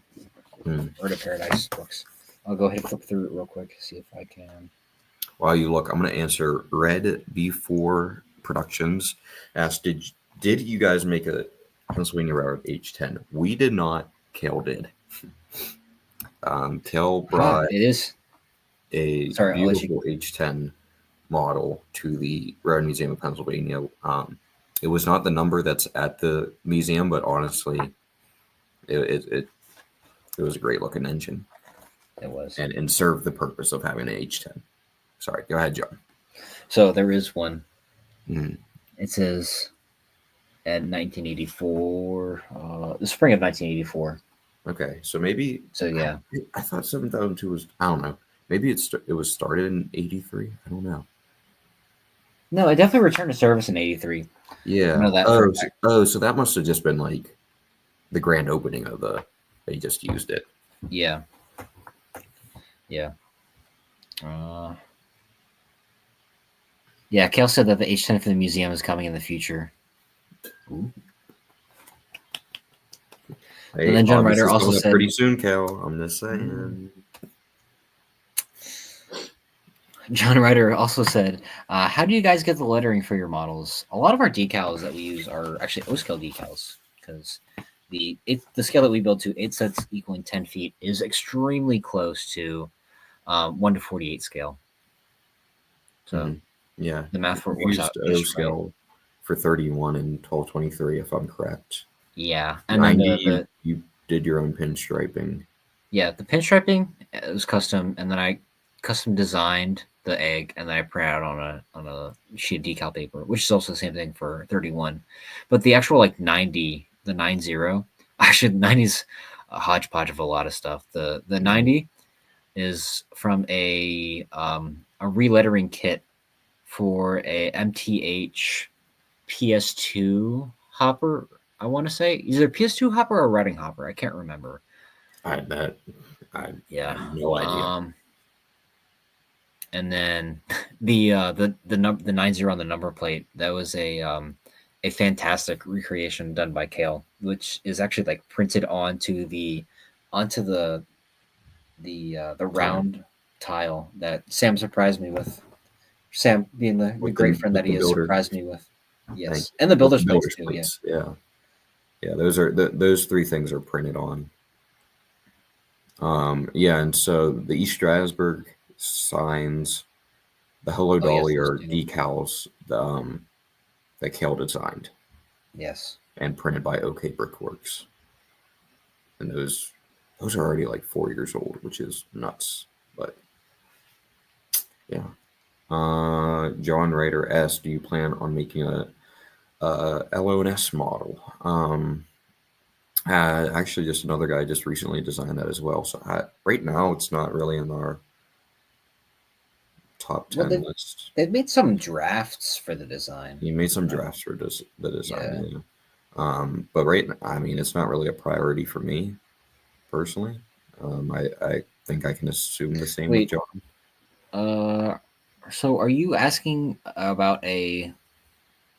Hmm. Bird of Paradise books. I'll go ahead and flip through it real quick, see if I can. While you look, I'm going to answer Red B4 Productions asked, did you guys make a Pennsylvania Railroad H10? We did not. Kale did. Kale Ah, brought it is. a Sorry, I'll let you. beautiful H10 model to the Railroad Museum of Pennsylvania. It was not the number that's at the museum, but honestly, it was a great looking engine It was. and served the purpose of having an H10. Sorry, go ahead, John. So there is one. Mm, It says at 1984, the spring of 1984. okay, so maybe So yeah, I thought 7002 was, I don't know. Maybe it was started in 83. I don't know. no, it definitely returned to service in '83. I Yeah. know that for a fact. So that must have just been like the grand opening of they just used it. Yeah, yeah. Uh, yeah, Kale said that the H10 for the museum is coming in the future. Ooh. And Hey, then John August Ryder is also coming up said, pretty soon, Cal. I'm just saying. John Ryder also said, how do you guys get the lettering for your models? A lot of our decals that we use are actually O-scale decals because the scale that we build to 8 sets equaling 10 feet is extremely close to 1 to 48 scale. So Mhm. Yeah, the math we works out used O just right. scale for 31 and 1223, if I'm correct. Yeah, and then 90, the you did your own pinstriping. yeah the pinstriping was custom, and then I custom designed the egg, and then I print out on a sheet of decal paper, which is also the same thing for 31. But the actual like 90, the 90, actually 90's a hodgepodge of a lot of stuff. The Mhm. 90 is from a relettering kit for a MTH PS2 hopper. I want to say either PS2 hopper or writing hopper. I can't remember. I bet. I Yeah. have no idea. And then the 90 on the number plate, that was a fantastic recreation done by Kale, which is actually like printed onto the Tile. round tile that Sam surprised me with. Sam being the great friend that With he the is, builder. surprised me with. Thank Yes. you. And the With the builder's plates builder's too, yeah. plates. Yeah. Yeah, those three things are printed on. Yeah, and so the East Strasburg signs, the Hello Oh yes, Dolly those are two. decals that Kale designed Yes. and printed by OK Brickworks. And those are already like 4 years old, which is nuts. But yeah. John Ryder asked, "Do you plan on making a LONS model?" Actually, just another guy just recently designed that as well. So right now, it's not really in our top Well, 10 list. they've made some drafts for the design. He made some Uh, drafts for the design, Yeah. yeah. But right now, I mean, it's not really a priority for me personally. I think I can assume the same with Wait, John. uh, so are you asking about a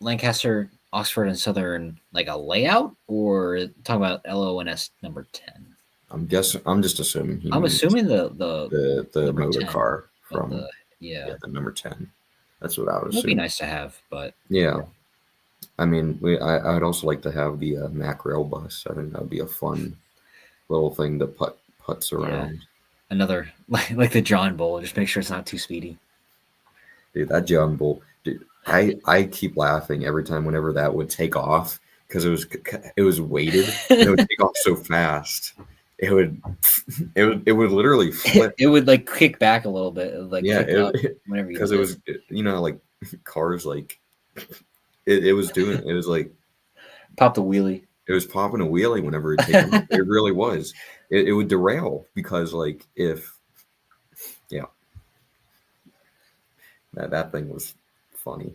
Lancaster, Oxford, and Southern like a layout, or talking about LONS number 10? I'm just assuming he I'm means assuming the the number motor 10, car but from yeah, the number 10. That's what I would it would be assume. nice to have, but Yeah. yeah. I mean, I would also like to have the Mac rail bus. I think that would be a fun little thing to putz Yeah. around. Another like the John Bull. Just make sure it's not too speedy. Dude, that John Bull, dude, I keep laughing every time whenever that would take off because it was weighted and it would take off so fast. It would it would literally flip. It would like kick back a little bit, it would, like Yeah, kick up whenever you because hit it it. was like cars like it was doing it was like Pop the wheelie. it was popping a wheelie whenever it take off. It really was. It would derail because like if yeah that thing was funny.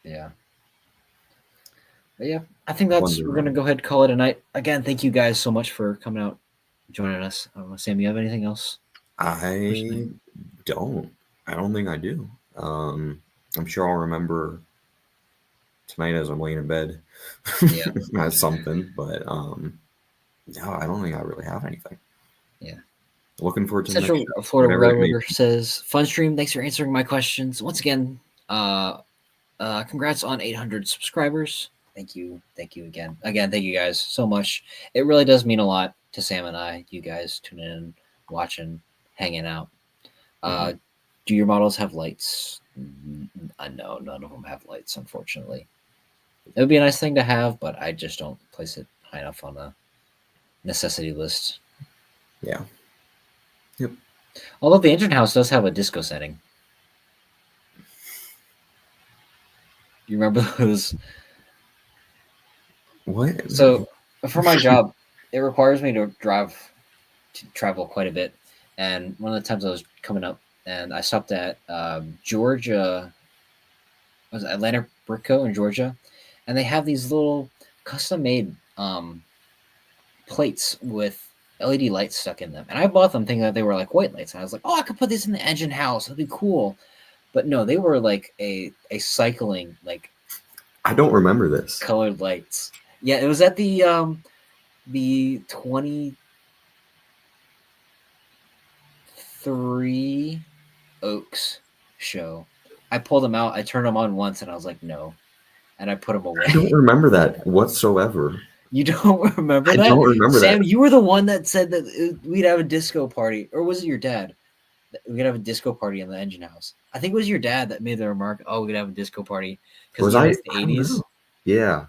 Yeah. But yeah, I think Fun to we're gonna run. go ahead and call it a night. Again, thank you guys so much for coming out, joining us. I don't know, Sam, you have anything else? I don't. I don't think I do. I'm sure I'll remember tonight as I'm laying in bed. Yeah. As something, but no, I don't think I really have anything. Yeah. Looking forward to the next Central show, Florida whenever it may Railroader be. says, "Fun stream. Thanks for answering my questions once again. Congrats on 800 subscribers. Thank you again. Thank you guys so much. It really does mean a lot to Sam and I. You guys tuning in, watching, hanging out. Mhm. Do your models have lights? No, none of them have lights. Unfortunately, it would be a nice thing to have, but I just don't place it high enough on the necessity list. Yeah. Yep. Although the engine house does have a disco setting. You remember those? What? So for my job, it requires me to travel quite a bit. And one of the times I was coming up, and I stopped at Georgia, was it Atlanta Brickco in Georgia, and they have these little custom made plates with LED lights stuck in them. And I bought them thinking that they were like white lights, and I was like, oh, I could put this in the engine house. It'd be cool. But no, they were like a cycling like I don't remember this. colored lights. Yeah, it was at the 23 Oaks show. I pulled them out. I turned them on once, and I was like, no, and I put them away. I don't remember that whatsoever. You don't remember I that, don't remember that. Sam? You were the one that said that we'd have a disco party, or was it your dad? We could have a disco party in the engine house. I think it was your dad that made the remark, "Oh, we could have a disco party because Was you know I? it's the I don't '80s." know. Yeah.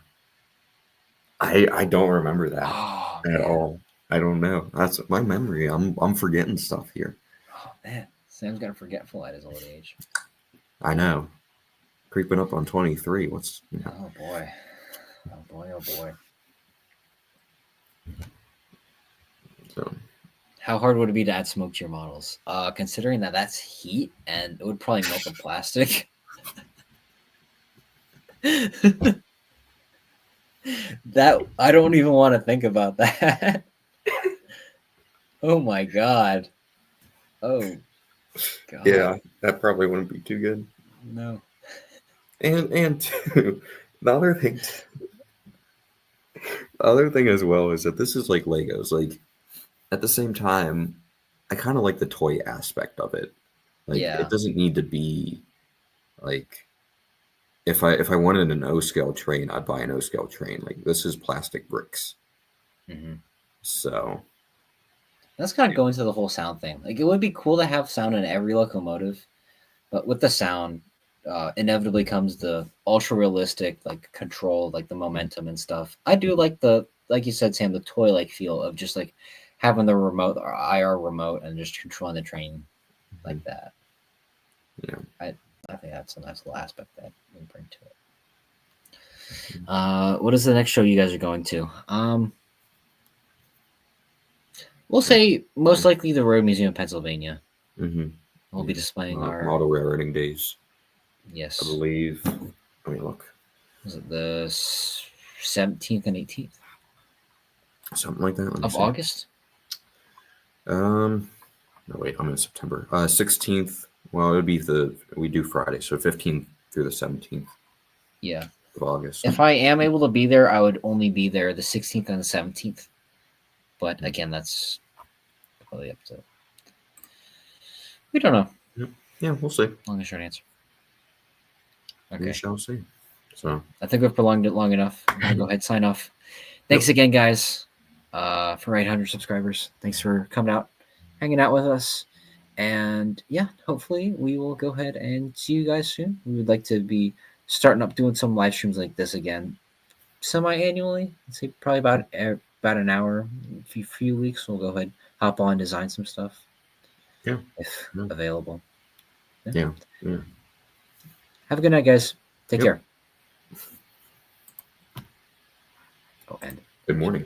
I don't remember that Oh at man, all. I don't know. That's my memory. I'm forgetting stuff here. oh man, Sam's got a forgetful at his old age. I know. Creeping up on 23. What's Oh boy, oh boy, oh boy. so How hard would it be to add smoke to your models? Considering that that's heat and it would probably melt the plastic. That I don't even want to think about that. Oh my god. Oh god. yeah, that probably wouldn't be too good. No. And two, the other thing the other thing as well is that this is like Legos. Like at the same time, I kind of like the toy aspect of it. Like Yeah. it doesn't need to be like if I wanted an O scale train, I'd buy an O scale train. Like this is plastic bricks. Mm-hmm. So That's kind of going to the whole sound thing. Like it would be cool to have sound in every locomotive, but with the sound, inevitably comes the ultra realistic like control, like the momentum and stuff. I do like the like you said, Sam, the toy like feel of just like having the remote or IR remote and just controlling the train like that. yeah. I think that's a nice little aspect that we bring to it. What is the next show you guys are going to? We'll say most likely the Road Museum of Pennsylvania. Mm-hmm. We'll be displaying our model railroading days. yes. I believe. Let me look. Was it the 17th and 18th Something like that. Let me of see. August? No, wait. I'm in September. 16th. Well, it would be we do Friday, so 15th through the 17th Yeah. of August. If I am able to be there, I would only be there the 16th and the 17th. But again, that's probably up to. We don't know. Yeah, we'll see. Long and short answer. We Okay. shall see. So I think we've prolonged it long enough. I'm gonna go ahead and sign off. Thanks again, guys, for 800 subscribers. Thanks for coming out, hanging out with us. And yeah, hopefully we will go ahead and see you guys soon. We would like to be starting up doing some live streams like this again, semi-annually. I'd say probably about an hour, few weeks. We'll go ahead, hop on, design some stuff Yeah. if Yeah. available. Yeah. Yeah. Yeah. Have a good night, guys. Take Yep. care. Oh, and Good morning.